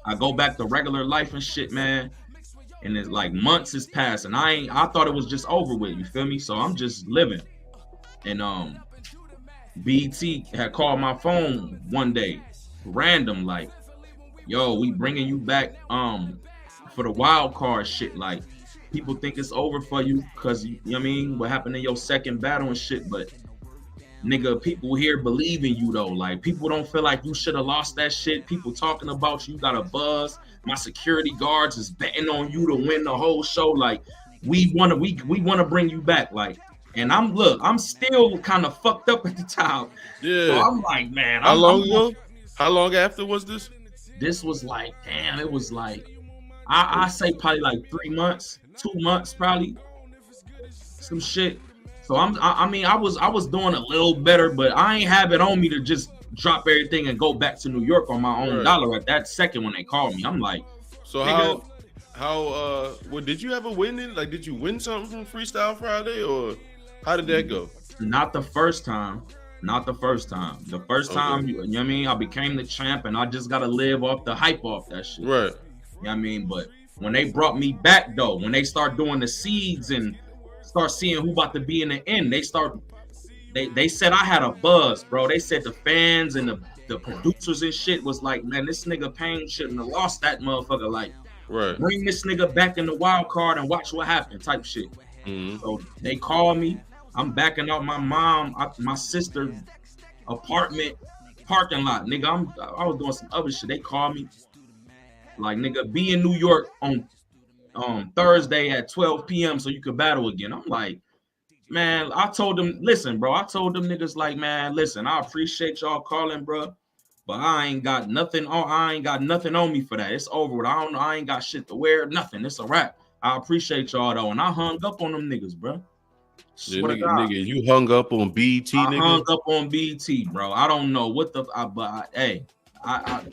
I go back to regular life and shit, man. And it's like months has passed, and I thought it was just over with. You feel me? So I'm just living. And BT had called my phone one day, random, like, yo, we bringing you back for the wild card shit. Like, people think it's over for you because you know what I mean, what happened in your second battle and shit, but nigga, people here believe in you though. Like, people don't feel like you should have lost that shit. People talking about you got a buzz. My security guards is betting on you to win the whole show. Like, we wanna bring you back. Like, and I'm still kind of fucked up at the time. So Yeah. I'm like, man, How long ago? How long after was this? this was like, damn, it was like, I say probably like 3 months, 2 months, probably some shit. So I was doing a little better, but I ain't have it on me to just drop everything and go back to New York on my own Right. dollar at that second when they called me. I'm like, So nigga, well, did you ever win it? Like, did you win something from Freestyle Friday, or how did that go? not the first time. Not the first time. The first time, you know what I mean? I became the champ and I just gotta live off the hype off that shit. Right. You know what I mean? But when they brought me back though, when they start doing the seeds and start seeing who about to be in the end, they said I had a buzz, bro. They said the fans and the producers and shit was like, man, this nigga P.A.Y.N. shouldn't have lost that motherfucker. Like, Right. bring this nigga back in the wild card and watch what happens, type shit. Mhm. So they called me. I'm backing out my sister apartment parking lot, nigga. I was doing some other shit. They called me, like, nigga, be in New York on Thursday at 12 p.m. so you could battle again. I'm like, Man, I told them, listen, bro. I told them niggas like, man, listen, I appreciate y'all calling, bro, but I ain't got nothing on. I ain't got nothing on me for that. It's over with. I don't know. I ain't got shit to wear. Nothing. It's a wrap. I appreciate y'all though, and I hung up on them niggas, bro. Yeah, Swear to God, nigga, you hung up on BT, I hung nigga. up on BT, bro. I don't know what the, hey, I,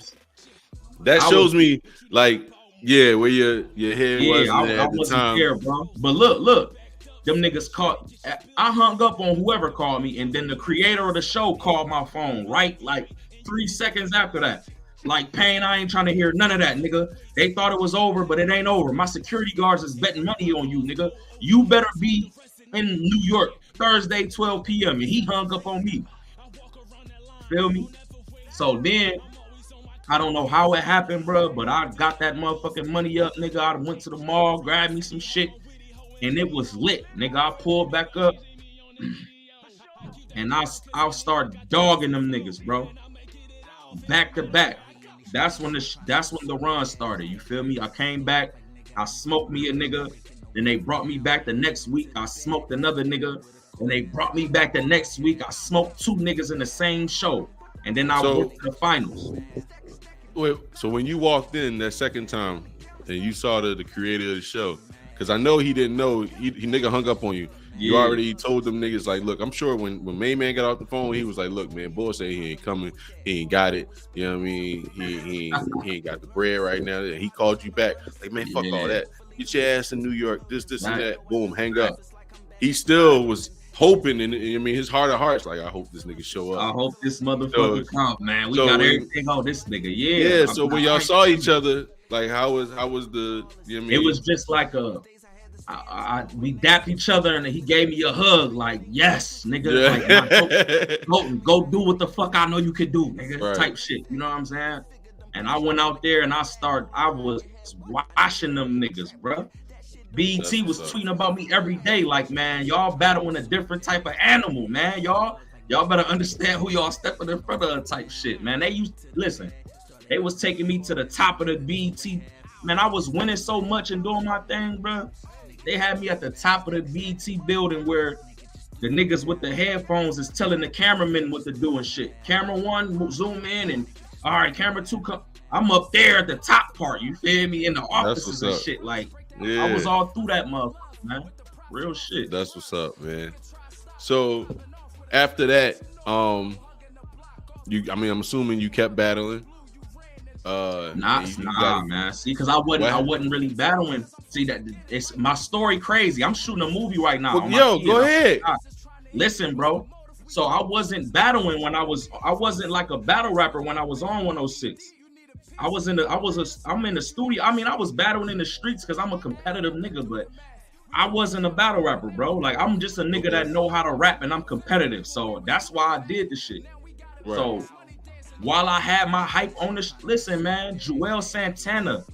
That I shows was, me, like, yeah, where your head yeah, was I at the wasn't time. there, bro. But look, them niggas called. I hung up on whoever called me, and then the creator of the show called my phone right like 3 seconds after that. Like, P.A.Y.N.E, I ain't trying to hear none of that, nigga. They thought it was over, but it ain't over. My security guards is betting money on you, nigga. You better be in New York Thursday, 12 p.m. And he hung up on me. Feel me? So then I don't know how it happened, bro, but I got that motherfucking money up, nigga. I went to the mall, grabbed me some shit, and it was lit, nigga. I pulled back up, and I'll start dogging them niggas, bro, back to back. That's when the run started. You feel me? I came back, I smoked me a nigga, then they brought me back the next week. I smoked another nigga, and they brought me back the next week. I smoked two niggas in the same show, and then I went So to the finals. wait, so when you walked in that second time and you saw the creator of the show, because I know he didn't know he nigga hung up on you. You Yeah. already told them niggas like, look, I'm sure when Main Man got off the phone, he was like, look, man, boy say he ain't coming, he ain't got it. You know what I mean? He ain't got the bread right now. He called you back, like, man, fuck all Yeah. that. Get your ass in New York, this and Right. that. Boom, hang Right. up. He still was hoping, and I mean, his heart of hearts, like, I hope this nigga show I up. hope this So, motherfucker come, man. We so got when everything on this nigga. Yeah. yeah, so when y'all saw each other, like, how was the, you know what I It mean? was just like we dapped each other, and he gave me a hug, like, yes, nigga. Like, Yeah. go do what the fuck I know you can do, nigga. Right. Type shit. You know what I'm saying? And I went out there and I was watching them niggas, bro. BT was tweeting about me every day, like, man, y'all battling a different type of animal, man. Y'all better understand who y'all stepping in front of, type shit, man. They was taking me to the top of the BT. Man, I was winning so much and doing my thing, bro. They had me at the top of the BT building where the niggas with the headphones is telling the cameraman what to do and shit. Camera one, zoom in, and all right, camera two, come. I'm up there at the top part, you feel me? In the offices and shit. Like, yeah. I was all through that motherfucker, man. Real shit. That's what's up, man. So after that, I'm assuming you kept battling. Nah, man. See, because I wasn't really battling. See, that it's my story crazy. I'm shooting a movie right now. Well, go ahead. Listen, bro. So I wasn't battling when I wasn't like a battle rapper when I was on 106. I'm in the studio. I mean, I was battling in the streets because I'm a competitive nigga, but I wasn't a battle rapper, bro. Like, I'm just a nigga that know how to rap and I'm competitive. So that's why I did the shit. Right. So while I had my hype on this, listen, man, Joel Santana,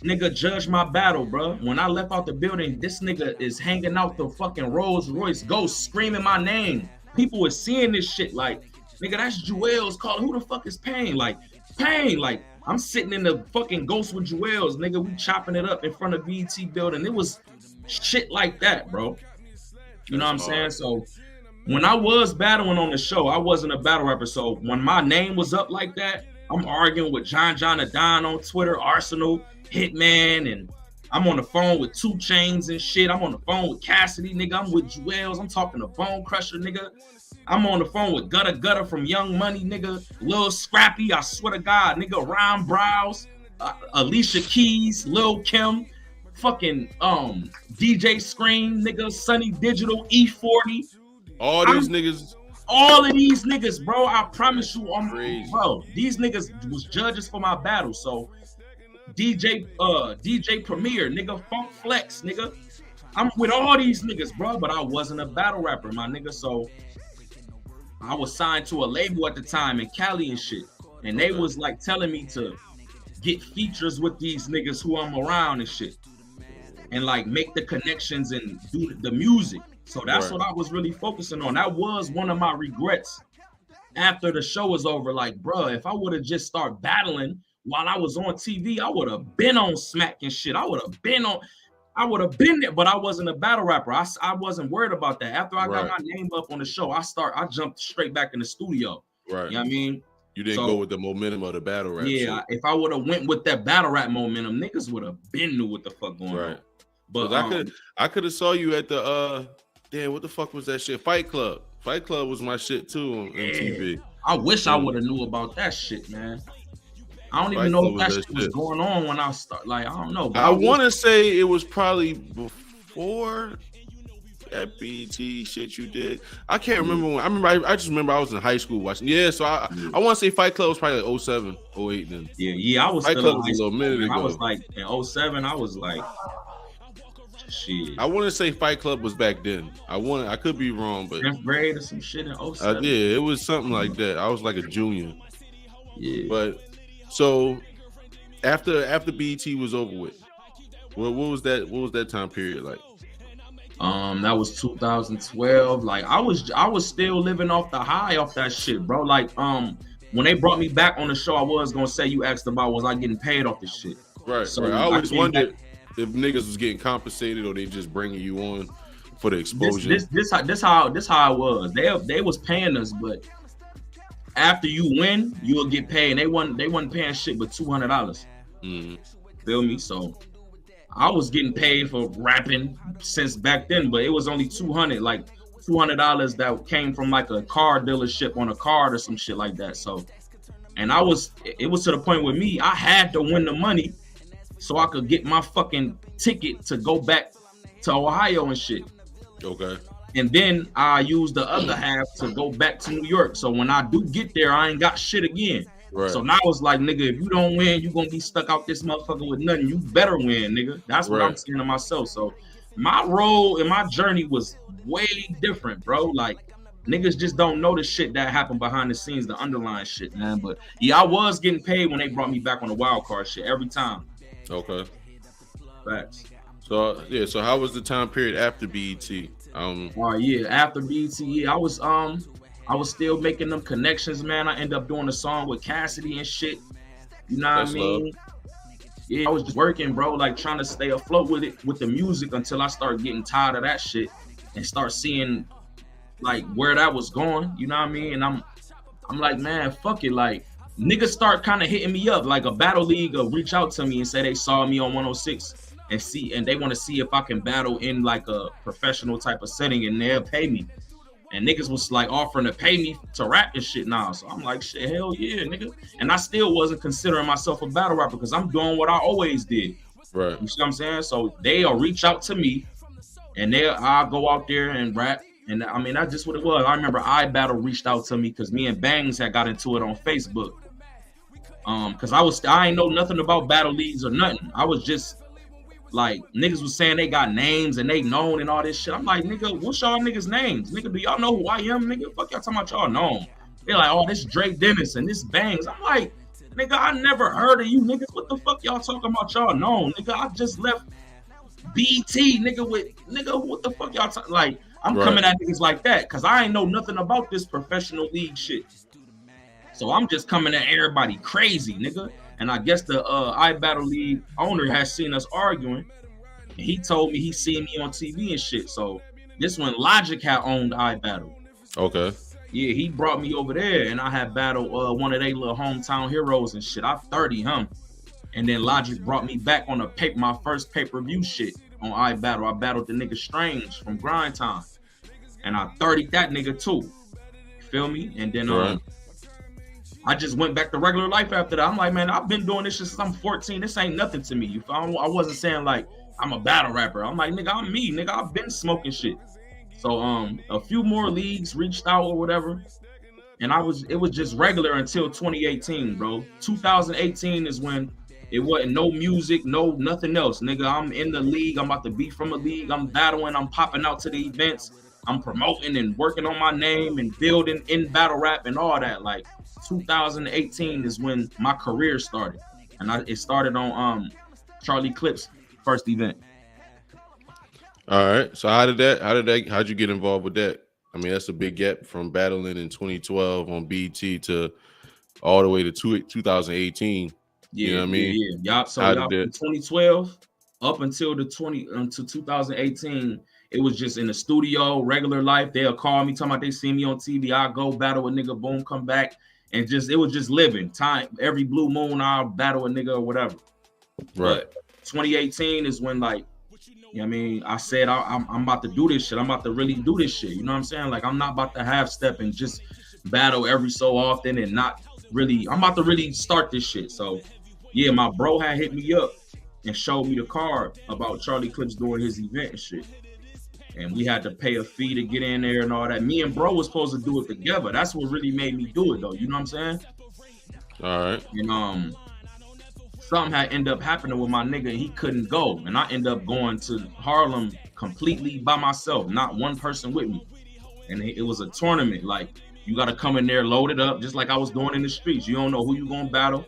nigga, judge my battle, bro. When I left out the building, this nigga is hanging out the fucking Rolls Royce Ghost, screaming my name. People were seeing this shit like, nigga, that's Joel's calling. Who the fuck is P.A.Y.N.E? Like, P.A.Y.N.E, like, I'm sitting in the fucking Ghost with Joel's, nigga. We chopping it up in front of BT building. It was shit like that, bro. You know what I'm saying? So when I was battling on the show, I wasn't a battle rapper. So when my name was up like that, I'm arguing with John Adon on Twitter, Arsenal, Hitman, and I'm on the phone with 2 Chainz and shit. I'm on the phone with Cassidy, nigga. I'm with Joel's. I'm talking to Bone Crusher, nigga. I'm on the phone with Gutter from Young Money, nigga. Lil Scrappy, I swear to God, nigga. Ryan Browse, Alicia Keys, Lil Kim, fucking DJ Scream, nigga. Sunny Digital, E40. All these niggas. All of these niggas, bro. I promise you, crazy. Bro. These niggas was judges for my battle. So DJ Premier, nigga. Funk Flex, nigga. I'm with all these niggas, bro. But I wasn't a battle rapper, my nigga. So I was signed to a label at the time in Cali and shit. And they was like telling me to get features with these niggas who I'm around and shit. And like make the connections and do the music. So that's what I was really focusing on. That was one of my regrets after the show was over. Like, bro, if I would have just started battling while I was on TV, I would have been on Smack and shit. I would have been on. I would have been there, but I wasn't a battle rapper. I wasn't worried about that. After I got Right. my name up on the show, I jumped straight back in the studio. Right. You know what I mean? You didn't go with the momentum of the battle rap shit. If I would have went with that battle rap momentum, niggas would have been knew what the fuck going on. But I could have saw you at the damn, what the fuck was that shit? Fight Club. Fight Club was my shit too on MTV. I wish I would have knew about that shit, man. I don't even know if that shit was going on when I start. Like, I don't know. I want to say it was probably before that BT shit you did. I can't remember when. I just remember I was in high school watching. Yeah, so I want to say Fight Club was probably like 07, 08 then. Yeah, I was Fight still Club was a little minute ago. I was like in 07, I was like, shit. I want to say Fight Club was back then. I could be wrong, but 10th grade or some shit in 07. Yeah, it was something like that. I was like a junior. Yeah. But so after BT was over with, what was that time period like? That was 2012. Like I was still living off the high off that shit, bro. Like when they brought me back on the show, I was gonna say, you asked about was I getting paid off this shit. Right. So right. I always wondered if niggas was getting compensated or they just bringing you on for the exposure. This how it was. They was paying us, but after you win, you'll get paid. And they wasn't paying shit but $200. Feel me? So I was getting paid for rapping since back then, but it was only $200, like $200 that came from like a car dealership on a card or some shit like that. So, and it was to the point with me, I had to win the money so I could get my fucking ticket to go back to Ohio and shit. Okay. And then I use the other half to go back to New York. So when I do get there, I ain't got shit again. Right. So now it's like, nigga, if you don't win, you're gonna be stuck out this motherfucker with nothing. You better win, nigga. That's what I'm saying to myself. So my role in my journey was way different, bro. Like niggas just don't know the shit that happened behind the scenes, the underlying shit, man. But yeah, I was getting paid when they brought me back on the wild card shit every time. Okay. Facts. So yeah, so how was the time period after BET? After BET, I was still making them connections, man. I ended up doing a song with Cassidy and shit. You know what I mean? Love. Yeah, I was just working, bro, like trying to stay afloat with the music until I started getting tired of that shit and start seeing like where that was going. You know what I mean? And I'm like, man, fuck it. Like niggas start kind of hitting me up. Like a battle league will reach out to me and say they saw me on 106 and they want to see if I can battle in like a professional type of setting and they'll pay me. And niggas was like offering to pay me to rap and shit now. So I'm like, shit, hell yeah, nigga. And I still wasn't considering myself a battle rapper because I'm doing what I always did. Right. You see what I'm saying? So they'll reach out to me and I'll go out there and rap. And I mean, that's just what it was. I remember iBattle reached out to me because me and Bangs had got into it on Facebook. Because I ain't know nothing about battle leagues or nothing. I was just like, niggas was saying they got names and they known and all this shit. I'm like, nigga, what's y'all niggas names? Nigga, do y'all know who I am, nigga? Fuck y'all talking about y'all known. They're like, oh, this Drake Dennis and this Bangs. I'm like, nigga, I never heard of you, niggas. What the fuck y'all talking about y'all known? Nigga, I just left BT, nigga, what the fuck y'all talking? Like, I'm coming at niggas like that because I ain't know nothing about this professional league shit. So I'm just coming at everybody crazy, nigga. And I guess the iBattle League owner has seen us arguing. And he told me he seen me on TV and shit. So this one, Logic had owned iBattle. Okay. Yeah, he brought me over there and I had battled one of their little hometown heroes and shit. I 30 him. And then Logic brought me back on my first pay-per-view shit on iBattle. I battled the nigga Strange from Grind Time. And I 30'd that nigga too. You feel me? And then I just went back to regular life after that. I'm like, man, I've been doing this shit since I'm 14. This ain't nothing to me. You feel? I wasn't saying like I'm a battle rapper. I'm like, nigga, I'm me. Nigga, I've been smoking shit. So a few more leagues reached out or whatever. And it was just regular until 2018, bro. 2018 is when it wasn't no music, no nothing else. Nigga, I'm in the league. I'm about to be from a league. I'm battling. I'm popping out to the events. I'm promoting and working on my name and building in battle rap and all that. Like 2018 is when my career started. And it started on Charlie Clip's first event. All right. So how'd you get involved with that? I mean, that's a big gap from battling in 2012 on BT to all the way to 2018. Yeah, you know what I mean? Yeah. Y'all, so y'all from 2012 up until 2018, it was just in the studio, regular life. They'll call me, talking about they see me on TV. I go battle a nigga, boom, come back, and just it was just living time. Every blue moon, I'll battle a nigga or whatever. Right. But 2018 is when, like, you know what I mean, I said I'm about to do this shit. I'm about to really do this shit. You know what I'm saying? Like, I'm not about to half step and just battle every so often and not really. I'm about to really start this shit. So yeah, my bro had hit me up and showed me the card about Charlie Clips doing his event and shit. And we had to pay a fee to get in there and all that. Me and bro was supposed to do it together. That's what really made me do it, though. You know what I'm saying? All right. And something had ended up happening with my nigga, and he couldn't go. And I ended up going to Harlem completely by myself, not one person with me. And it was a tournament. Like, you got to come in there loaded up, just like I was doing in the streets. You don't know who you going to battle.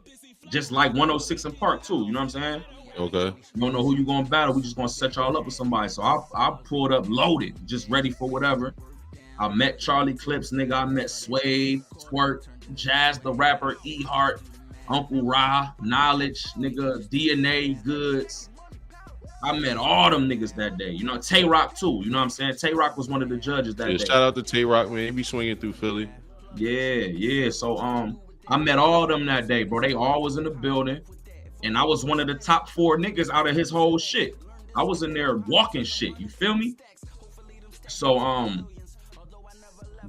Just like 106 in Park, too. You know what I'm saying? Okay. You don't know who you going to battle. We just going to set y'all up with somebody. So I pulled up loaded, just ready for whatever. I met Charlie Clips, nigga. I met Sway, Twerk, Jazz the Rapper, E Heart, Uncle Ra, Knowledge, nigga, DNA, Goods. I met all them niggas that day. You know, Tay Rock too. You know what I'm saying? Tay Rock was one of the judges that day. Shout out to Tay Rock, man. He be swinging through Philly. Yeah. So I met all them that day, bro. They all was in the building, and I was one of the top 4 niggas out of his whole shit. I was in there walking shit. You feel me? So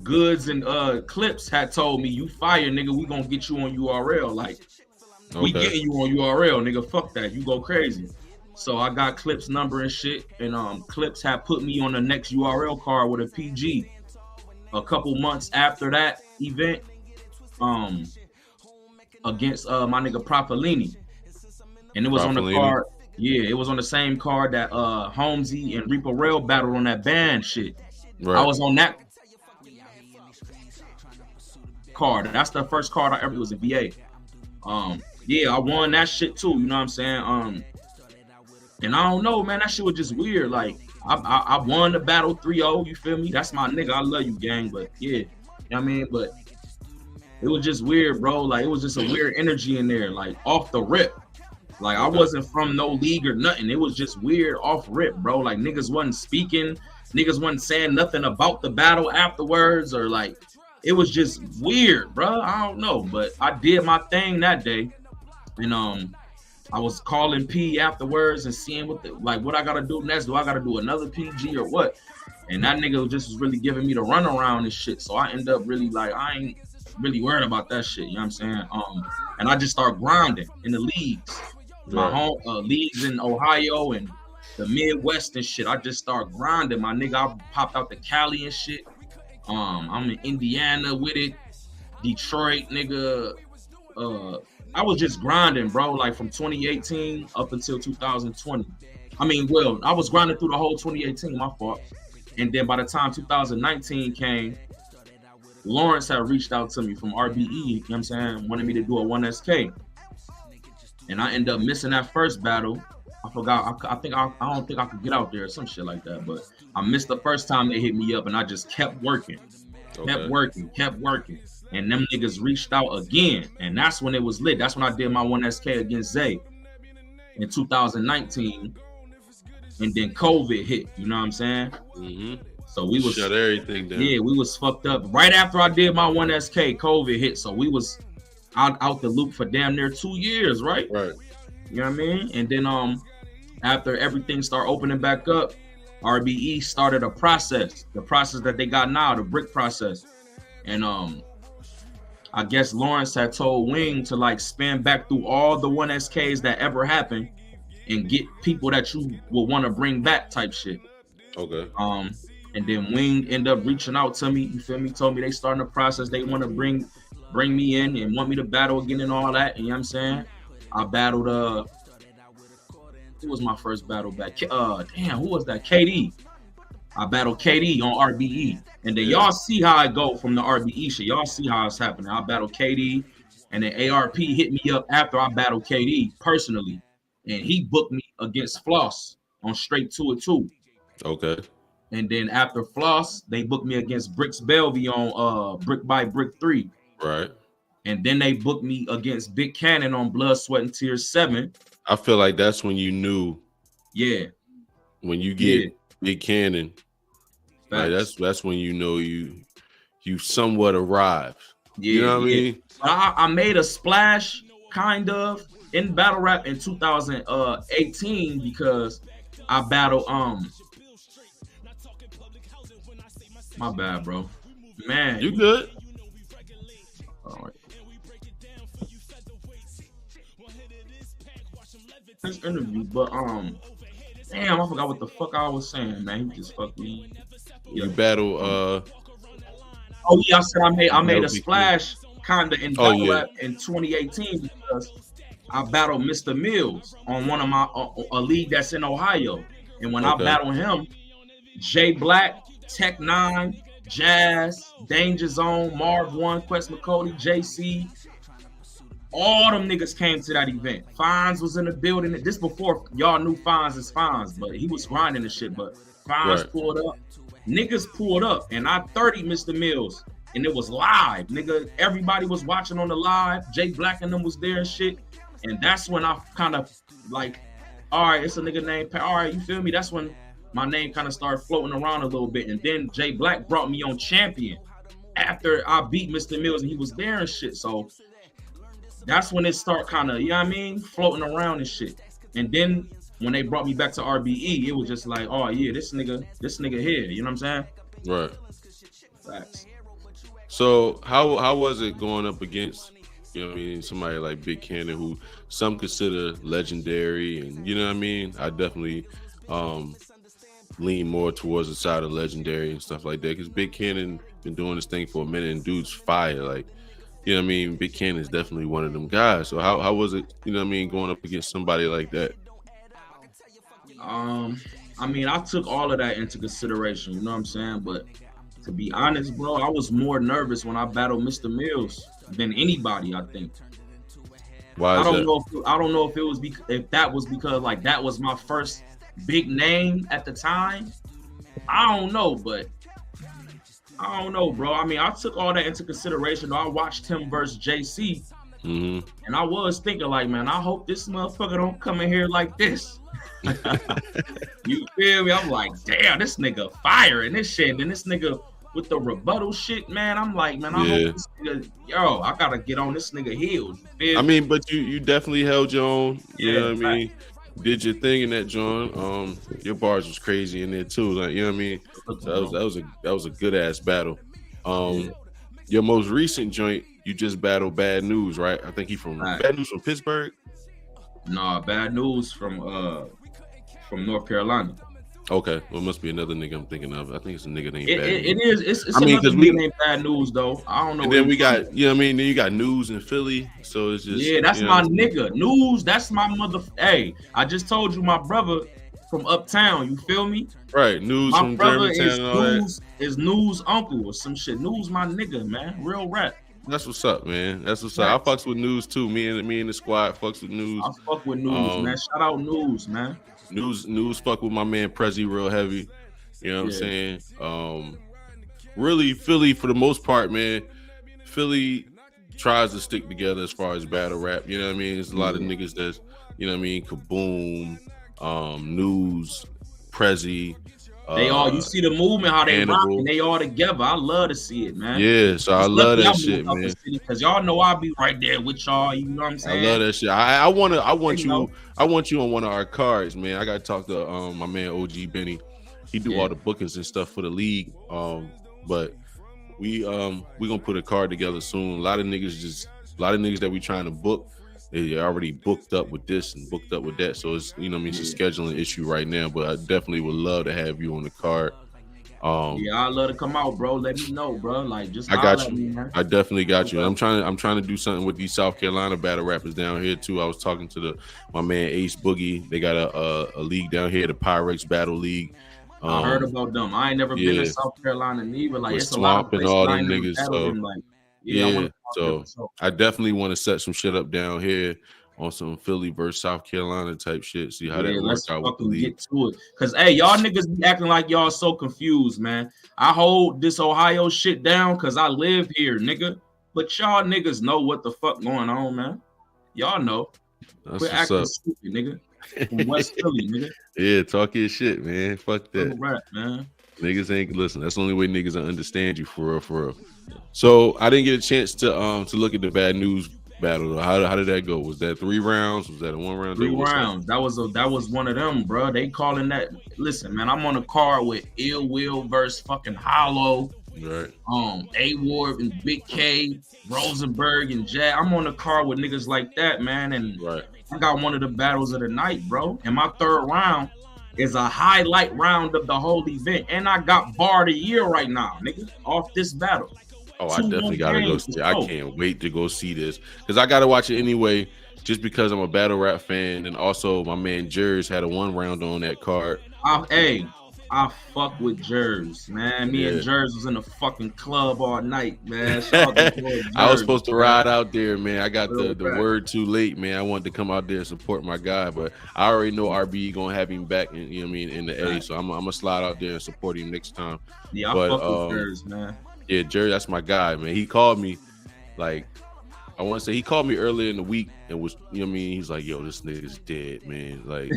Goods and Clips had told me, you fire, nigga, we gonna get you on URL. Like, we getting you on URL, nigga. Fuck that. You go crazy. So I got Clips' number and shit, and Clips had put me on the next URL card with a PG. A couple months after that event, against my nigga P.A.Y.N.E. And it was on the card. Yeah, it was on the same card that Holmesy and Reaper Rail battled on that band shit. Right. I was on that card. That's the first card I ever was in VA. Yeah, I won that shit too. You know what I'm saying? And I don't know, man. That shit was just weird. Like, I won the battle 3-0. You feel me? That's my nigga. I love you, gang. But yeah, you know what I mean? But it was just weird, bro. Like, it was just a weird energy in there, like off the rip. Like, I wasn't from no league or nothing. It was just weird off rip, bro. Like, niggas wasn't speaking. Niggas wasn't saying nothing about the battle afterwards, or like, it was just weird, bro. I don't know, but I did my thing that day, and I was calling P afterwards and seeing what I gotta do next. Do I gotta do another PG or what? And that nigga just was really giving me the runaround and shit. So I end up really like, I ain't really worried about that shit. You know what I'm saying? And I just start grinding in the leagues, my home leagues in Ohio and the Midwest and shit. I just start grinding, my nigga. I popped out to Cali and shit. I'm in Indiana with it, Detroit, nigga. I was just grinding, bro, like from 2018 up until 2020. I mean, well, I was grinding through the whole 2018, my fault. And then by the time 2019 came, Lawrence had reached out to me from RBE, you know what I'm saying, wanted me to do a 1SK. And I ended up missing that first battle. I forgot, I don't think I could get out there or some shit like that, but I missed the first time they hit me up, and I just kept working. Kept working. And them niggas reached out again. And that's when it was lit. That's when I did my 1SK against Zay in 2019. And then COVID hit. You know what I'm saying? Mm-hmm. So we was shut everything down. Yeah, we was fucked up. Right after I did my 1SK, COVID hit. So we was out the loop for damn near 2 years, right? Right. You know what I mean? And then after everything started opening back up, RBE started a process, the process that they got now, the brick process. And I guess Lawrence had told Wing to like spin back through all the 1SKs that ever happened and get people that you will want to bring back type shit. Okay. And then Wing ended up reaching out to me, you feel me, told me they starting a process, they want to bring me in and want me to battle again and all that. And you know what I'm saying? I battled who was my first battle back? Damn, who was that? KD. I battled KD on RBE. And then y'all see how I go from the RBE shit. Y'all see how it's happening. I battled KD, and then ARP hit me up after I battled KD personally. And he booked me against Floss on Straight 2-2. Okay. And then after Floss, they booked me against Bricks Belvy on Brick by Brick 3. Right. And then they booked me against Big Cannon on Blood, Sweat, and Tears 7. I feel like that's when you knew Yeah. When you Yeah. get Big Cannon, like Facts. that's when you know you somewhat arrived. You Yeah, know what I yeah. mean? I made a splash kind of in battle rap in 2018 because I battled my bad, bro. Man, You good? all right. This interview, but damn, I forgot what the fuck I was saying, man. He just fucked me You up. battle Oh yeah, I said I you made battle a Big Cannon. splash kinda in Oh battle yeah. rap in 2018 because I battled Mr. Mills on one of my a league that's in Ohio, and when I Okay. battled him, Jay Black, Tech Nine, Jazz, Danger Zone, Marv One, Quest McCody, JC, all them niggas came to that event. Fonz was in the building. This before y'all knew Fonz is Fonz, but he was grinding the shit. But Fonz Right. pulled up. Niggas pulled up, and I 30 Mr. Mills, and it was live. Nigga, everybody was watching on the live. Jay Black and them was there and shit. And that's when I kind of like, all right, it's a nigga named All right, you feel me? That's when my name kind of started floating around a little bit. And then Jay Black brought me on champion after I beat Mr. Mills and he was there and shit. So that's when it start kind of, you know what I mean, floating around and shit. And then when they brought me back to RBE, it was just like, oh yeah, this nigga here. You know what I'm saying? Right. Facts. So how was it going up against, you know what I mean, somebody like Big Cannon, who some consider legendary, and you know what I mean? I definitely lean more towards the side of legendary and stuff like that, because Big Cannon been doing this thing for a minute and dude's fire. Like, you know what I mean? Big Cannon is definitely one of them guys. So how was it, you know what I mean, going up against somebody like that? I mean, I took all of that into consideration, you know what I'm saying? But to be honest, bro, I was more nervous when I battled Mr. Mills than anybody, I think. Why is that? I don't know if it was if that was because like that was my first big name at the time. I don't know, but I don't know, bro. I mean, I took all that into consideration. I watched him versus JC, and I was thinking, like, man, I hope this motherfucker don't come in here like this. You feel me? I'm like, damn, this nigga firing this shit. And this nigga with the rebuttal shit, man, I'm like, man, I hope this nigga, yo, I gotta get on this nigga heels. I mean, but you definitely held your own. You know what I mean? Right. Did your thing in that joint. Your bars was crazy in there too. Like, you know what I mean? So that was a good ass battle. Your most recent joint, you just battled Bad News, right? I think he from Bad News from Pittsburgh. Nah, Bad News from North Carolina. Okay, well, it must be another nigga I'm thinking of. I think it's a nigga named Bad News. It is. It's another nigga named Bad News though. I don't know. And then we got, you know what I mean? Then you got News in Philly. So it's just, that's my nigga. News, that's my mother. Hey, I just told you my brother from uptown. You feel me? Right. News my from brother Germantown is and all News, that. Is News uncle or some shit. News my nigga, man. Real rap. That's what's up, man. That's what's up. I fucks with News too. Me and the squad fucks with News. I fuck with News, man. Shout out News, man. News fuck with my man Prezi real heavy. You know what I'm saying? Really, Philly for the most part, man. Philly tries to stick together as far as battle rap. You know what I mean? There's a lot of niggas that's, you know what I mean, Kaboom, News, Prezi. They all, you see the movement, how they rock, and they all together. I love to see it, man. Yeah, so I love that shit, man. Because y'all know I'll be right there with y'all. You know what I'm saying? I love that shit. I want you on one of our cards, man. I got to talk to my man OG Benny. He do all the bookings and stuff for the league. But we gonna put a card together soon. A lot of niggas that we trying to book, they already booked up with this and booked up with that. So it's, you know what I mean, it's a scheduling issue right now. But I definitely would love to have you on the card. I love to come out, bro. Let me know, bro. Like, just I got you. Me, man. I definitely got you. I'm trying to do something with these South Carolina battle rappers down here too. I was talking to my man Ace Boogie. They got a league down here, the Pyrex Battle League. I heard about them. I ain't never been to South Carolina neither. Like, it's a lot of and all them niggas. So like, so I definitely want to set some shit up down here on some Philly versus South Carolina type shit. See how that works out with the league. Get to it. Cause hey, y'all niggas be acting like y'all so confused, man. I hold this Ohio shit down cause I live here, nigga. But y'all niggas know what the fuck going on, man. Y'all know. That's Quit acting stupid, nigga. from West Philly, nigga. Yeah, talk your shit, man. Fuck Real that. rap, man. Niggas ain't listen. That's the only way niggas will understand you for real, for real. So I didn't get a chance to look at the bad news battle. Though. How did that go? Was that 3 rounds? Was that a 1 round? Three What's that? rounds. That was one of them, bro. They calling that. Listen, man, I'm on a card with Ill Will versus fucking Hollow. Right. A Ward and Big K, Rosenberg and Jack. I'm on a card with niggas like that, man. And Right. I got one of the battles of the night, bro. And my third round is a highlight round of the whole event. And I got bar of the year right now, nigga, off this battle. Oh, I definitely gotta go see. I can't wait to go see this because I gotta watch it anyway. Just because I'm a battle rap fan, and also my man Jers had a 1 round on that card. I fuck with Jers, man. Me and Jers was in the fucking club all night, man. Shout out to I was supposed to ride out there, man. I got the word too late, man. I wanted to come out there and support my guy, but I already know RB gonna have him back, in, you know what I mean, in the A. So I'm gonna slide out there and support him next time. Yeah, I fuck with Jers, man. Yeah, Jers, that's my guy, man. He called me, like, I want to say he called me earlier in the week and was, you know what I mean? He's like, yo, this nigga's dead, man. Like,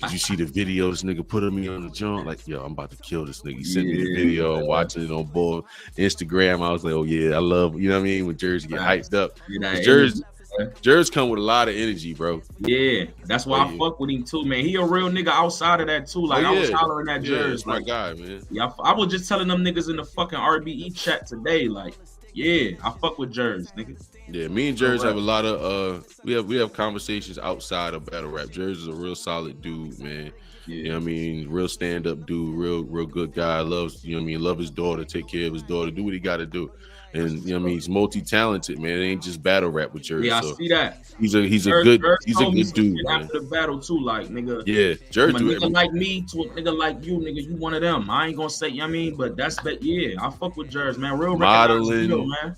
did you see the video this nigga put me on the joint? Like, yo, I'm about to kill this nigga. He sent me the video and watching it on board Instagram. I was like, oh, yeah, I love, you know what I mean? When Jersey get hyped up. Jers come with a lot of energy, bro. Yeah, that's why I fuck with him too, man. He a real nigga outside of that too. Like I was hollering at Jers. My guy, man. Yeah, I was just telling them niggas in the fucking RBE chat today, like, yeah, I fuck with Jers, nigga. Yeah, me and Jers have a lot of we have conversations outside of battle rap. Jers is a real solid dude, man. Yeah. You know what I mean? Real stand-up dude, real good guy. Loves, you know what I mean, love his daughter, take care of his daughter, do what he gotta do. And you know what I mean, he's multi-talented, man. It ain't just battle rap with Jers. Yeah, I see that. He's a good dude, man. After the battle too, like nigga. Yeah, Jers from a nigga like me to a nigga like you, nigga. You one of them. I ain't gonna say, you know what I mean, but that's that. Yeah, I fuck with Jers, man. Real modeling, man.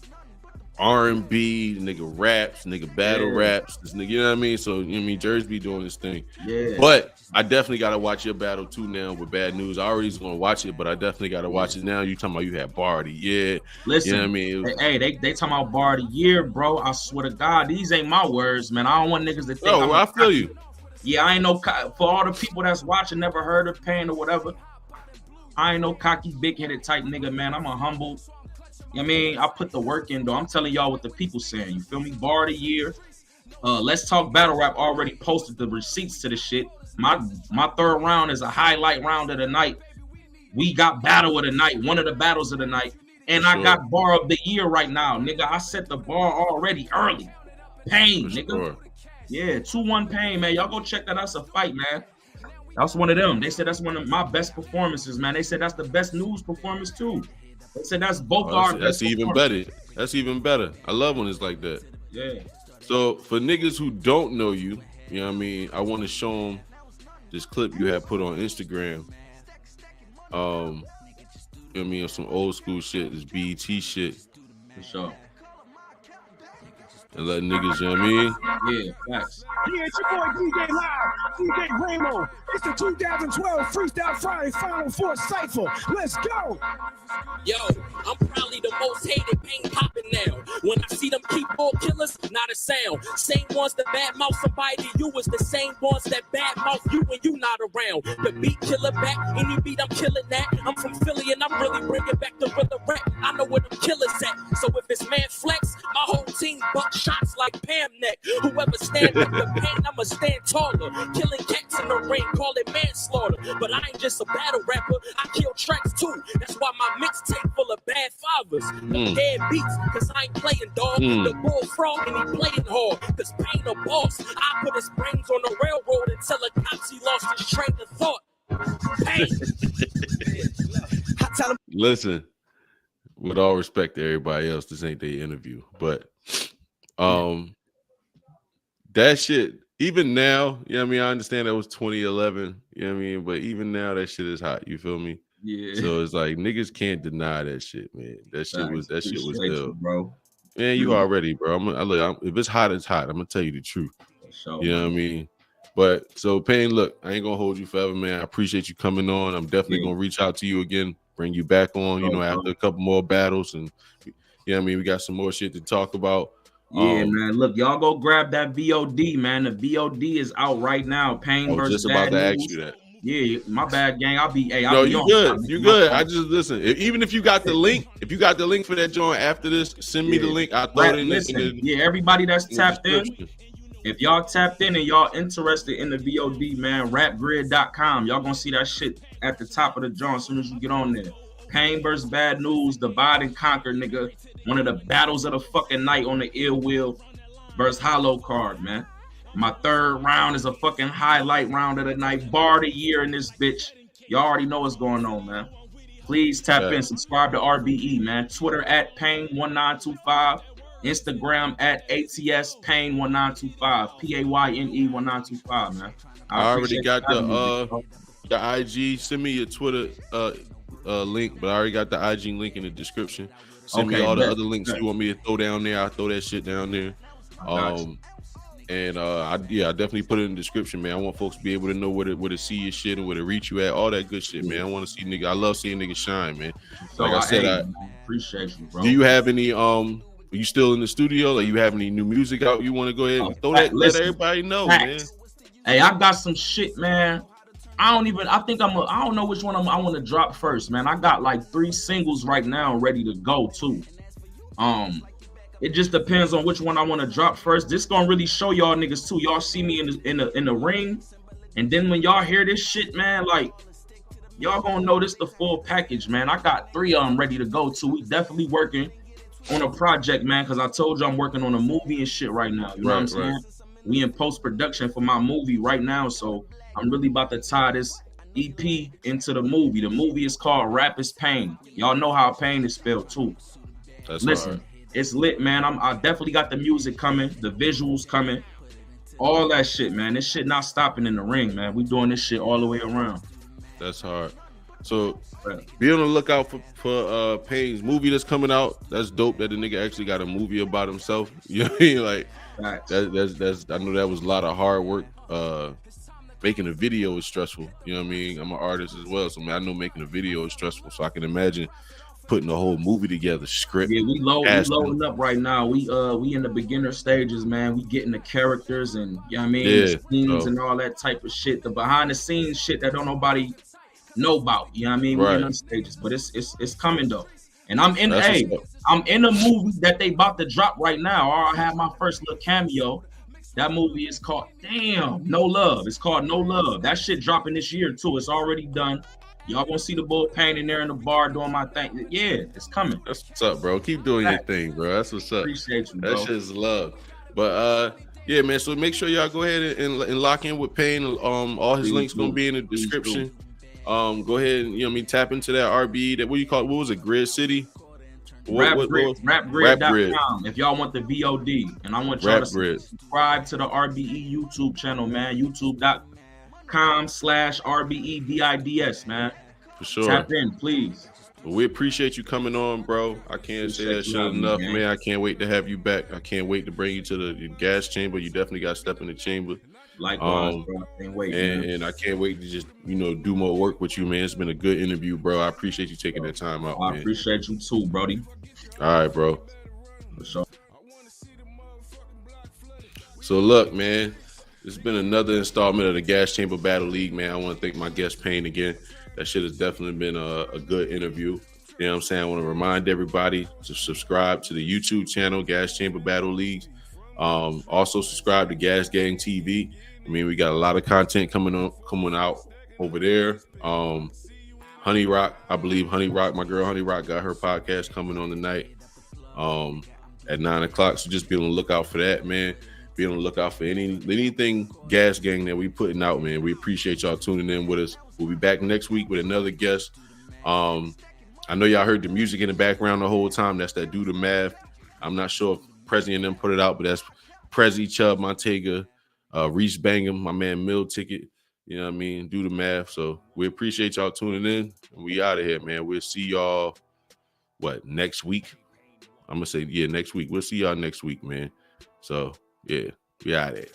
R&B, nigga raps, nigga battle raps, this nigga, you know what I mean? So, you know what I mean, Jers be doing this thing. Yeah. But I definitely got to watch your battle too now with Bad News. I already was going to watch it, but I definitely got to watch it now. You talking about you had bar of the year. Listen, you know what I mean? Hey, they talking about bar of the year, bro. I swear to God, these ain't my words, man. I don't want niggas to think. Oh, I feel you. Yeah, I ain't no, for all the people that's watching, never heard of P.A.Y.N.E or whatever, I ain't no cocky, big-headed type nigga, man. I'm a humble. I mean, I put the work in, though. I'm telling y'all what the people saying. You feel me? Bar of the year. Let's Talk Battle Rap already posted the receipts to the shit. My third round is a highlight round of the night. We got battle of the night, one of the battles of the night. And I got bar of the year right now, nigga. I set the bar already early. P.A.Y.N.E, nigga. Sure. Yeah, 2-1 P.A.Y.N.E, man. Y'all go check that. That's a fight, man. That's one of them. They said that's one of my best performances, man. They said that's the best news performance, too. They said that's both our best. That's even better. That's even better. I love when it's like that. Yeah. So for niggas who don't know you, you know what I mean, I want to show them this clip you had put on Instagram. You know what I mean, some old school shit, this BET shit. For sure. And let niggas, you know what I mean? Yeah, facts. Yeah, it's your boy DJ Live, DJ Ramo. It's the 2012 Freestyle Friday Final Four Cypher. Let's go. Yo, I'm probably the most hated P.A.Y.N.E popping now. When I see them keyboard killers, not a sound. Same ones that badmouth somebody to you is the same ones that badmouth you when you not around. The beat killer back, any beat I'm killing that. I'm from Philly and I'm really bringing back the rhythm rap. I know where them killers at. So if it's man flex, my whole team buck shots like P.A.Y.N.E. Whoever stand up to P.A.Y.N.E, I'ma stand taller. Killing cats in the ring, call it manslaughter. But I ain't just a battle rapper, I kill tracks too. That's why my mixtape full of bad fathers. Dead beats, cause I ain't playing dog. The bullfrog and he playing hard. Cause P.A.Y.N.E a boss. I put his brains on the railroad until a cops he lost his train of thought. Listen, with all respect to everybody else, this ain't their interview. But that shit, even now, you know what I mean? I understand that was 2011, you know what I mean? But even now, that shit is hot. You feel me? Yeah. So it's like niggas can't deny that shit, man. That shit was ill, bro. Man, you already, bro. If it's hot, it's hot. I'm gonna tell you the truth. Sure, you know what I mean? But so P.A.Y.N.E, look, I ain't gonna hold you forever, man. I appreciate you coming on. I'm definitely gonna reach out to you again, bring you back on, you know, after a couple more battles, and you know what I mean, we got some more shit to talk about. Yeah, man. Look, y'all go grab that VOD, man. The VOD is out right now. I P.A.Y.N.E was versus just about Bad to ask News. you that. Yeah, my bad, gang. I'll be No, you on. good. You My good. fault. I just listen. Even if you got the link, for that joint after this, send me the link. I'll throw it in the everybody that's tapped in. description. If y'all tapped in and y'all interested in the VOD, man, rapgrid.com. Y'all gonna see that shit at the top of the joint as soon as you get on there. P.A.Y.N versus Bad News, divide and conquer, nigga. One of the battles of the fucking night on the Ill Will versus Hollow card, man. My third round is a fucking highlight round of the night. Bar of the year in this bitch. Y'all already know what's going on, man. Please tap in, subscribe to RBE, man. Twitter at P.A.Y.N.E1925. Instagram at ATS P.A.Y.N.E1925. P.A.Y.N.E 1925, man. I already got the IG. Send me your Twitter link, but I already got the IG link in the description. Send me all the other links you want me to throw down there. I'll throw that shit down there. And I definitely put it in the description, man. I want folks to be able to know where to see your shit and where to reach you at, all that good shit, man. I want to see niggas. I love seeing niggas shine, man. So like I said, I appreciate you, bro. Do you have any are you still in the studio? Or you have any new music out you want to go ahead and throw that? Let everybody know, man. Hey, I got some shit, man. I don't know which one I want to drop first, man. I got like 3 singles right now ready to go too. It just depends on which one I want to drop first. This gonna really show y'all niggas too. Y'all see me in the ring, and then when y'all hear this shit, man, like y'all gonna notice the full package, man. I got 3 of them ready to go too. We definitely working on a project, man, because I told you I'm working on a movie and shit right now. You know what I'm saying? We in post-production for my movie right now, so I'm really about to tie this EP into the movie. The movie is called Rap is Pain. Y'all know how pain is spelled too. Listen, it's lit, man. I definitely got the music coming, the visuals coming, all that shit, man. This shit not stopping in the ring, man. We doing this shit all the way around. That's hard. So be on the lookout for P.A.Y.N's movie that's coming out. That's dope that the nigga actually got a movie about himself. You know what I mean? Like that's I know that was a lot of hard work. Making a video is stressful. You know what I mean? I'm an artist as well, so man, I know making a video is stressful. So I can imagine putting a whole movie together, script. Yeah, we loading up right now. We in the beginner stages, man. We getting the characters and you know what I mean, the scenes and all that type of shit. The behind the scenes shit that don't nobody know about. You know what I mean? We're in the stages, but it's coming though. And I'm in a movie that they about to drop right now. Or I have my first little cameo. That movie is called No Love. It's called No Love. That shit dropping this year too. It's already done. Y'all gonna see the boy P.A.Y.N in there in the bar doing my thing. Yeah, it's coming. That's what's up, bro. Keep doing your thing, bro. That's what's up. Appreciate you, bro. That shit's love. But yeah, man. So make sure y'all go ahead and lock in with P.A.Y.N. All his links gonna be in the description. Go ahead and tap into that RBE. That what you call it? What was it? Grid City. Rapgrid.com if y'all want the VOD, and I want y'all to subscribe to the RBE YouTube channel, man. YouTube.com/RBEVIDS, man. For sure. Tap in, please. Well, we appreciate you coming on, bro. I can't say that shit enough, man. I can't wait to have you back. I can't wait to bring you to the gas chamber. You definitely got to step in the chamber. Likewise, bro. I can't wait, and I can't wait to just do more work with you, man. It's been a good interview, bro. I appreciate you taking that time out. I appreciate you too, Brody. All right, bro. For sure. So look, man, this has been another installment of the Gas Chamber Battle League, man. I want to thank my guest P.A.Y.N again. That shit has definitely been a good interview. You know what I'm saying? I want to remind everybody to subscribe to the YouTube channel, Gas Chamber Battle League. Also subscribe to Gas Gang TV. I mean, we got a lot of content coming out over there. Honey Rock, I believe Honey Rock, my girl Honey Rock got her podcast coming on tonight at 9:00. So just be on the lookout for that, man. Be on the lookout for anything Gas Gang that we putting out, man. We appreciate y'all tuning in with us. We'll be back next week with another guest. I know y'all heard the music in the background the whole time. That's that Do the Math. I'm not sure if Prezi and them put it out, but that's Prezi, Chubb, Montega, Reese Bangham, my man Mill Ticket. You know what I mean? Do the Math. So we appreciate y'all tuning in. And we out of here, man. We'll see y'all, next week? I'm going to say, next week. We'll see y'all next week, man. So, yeah, we out of here.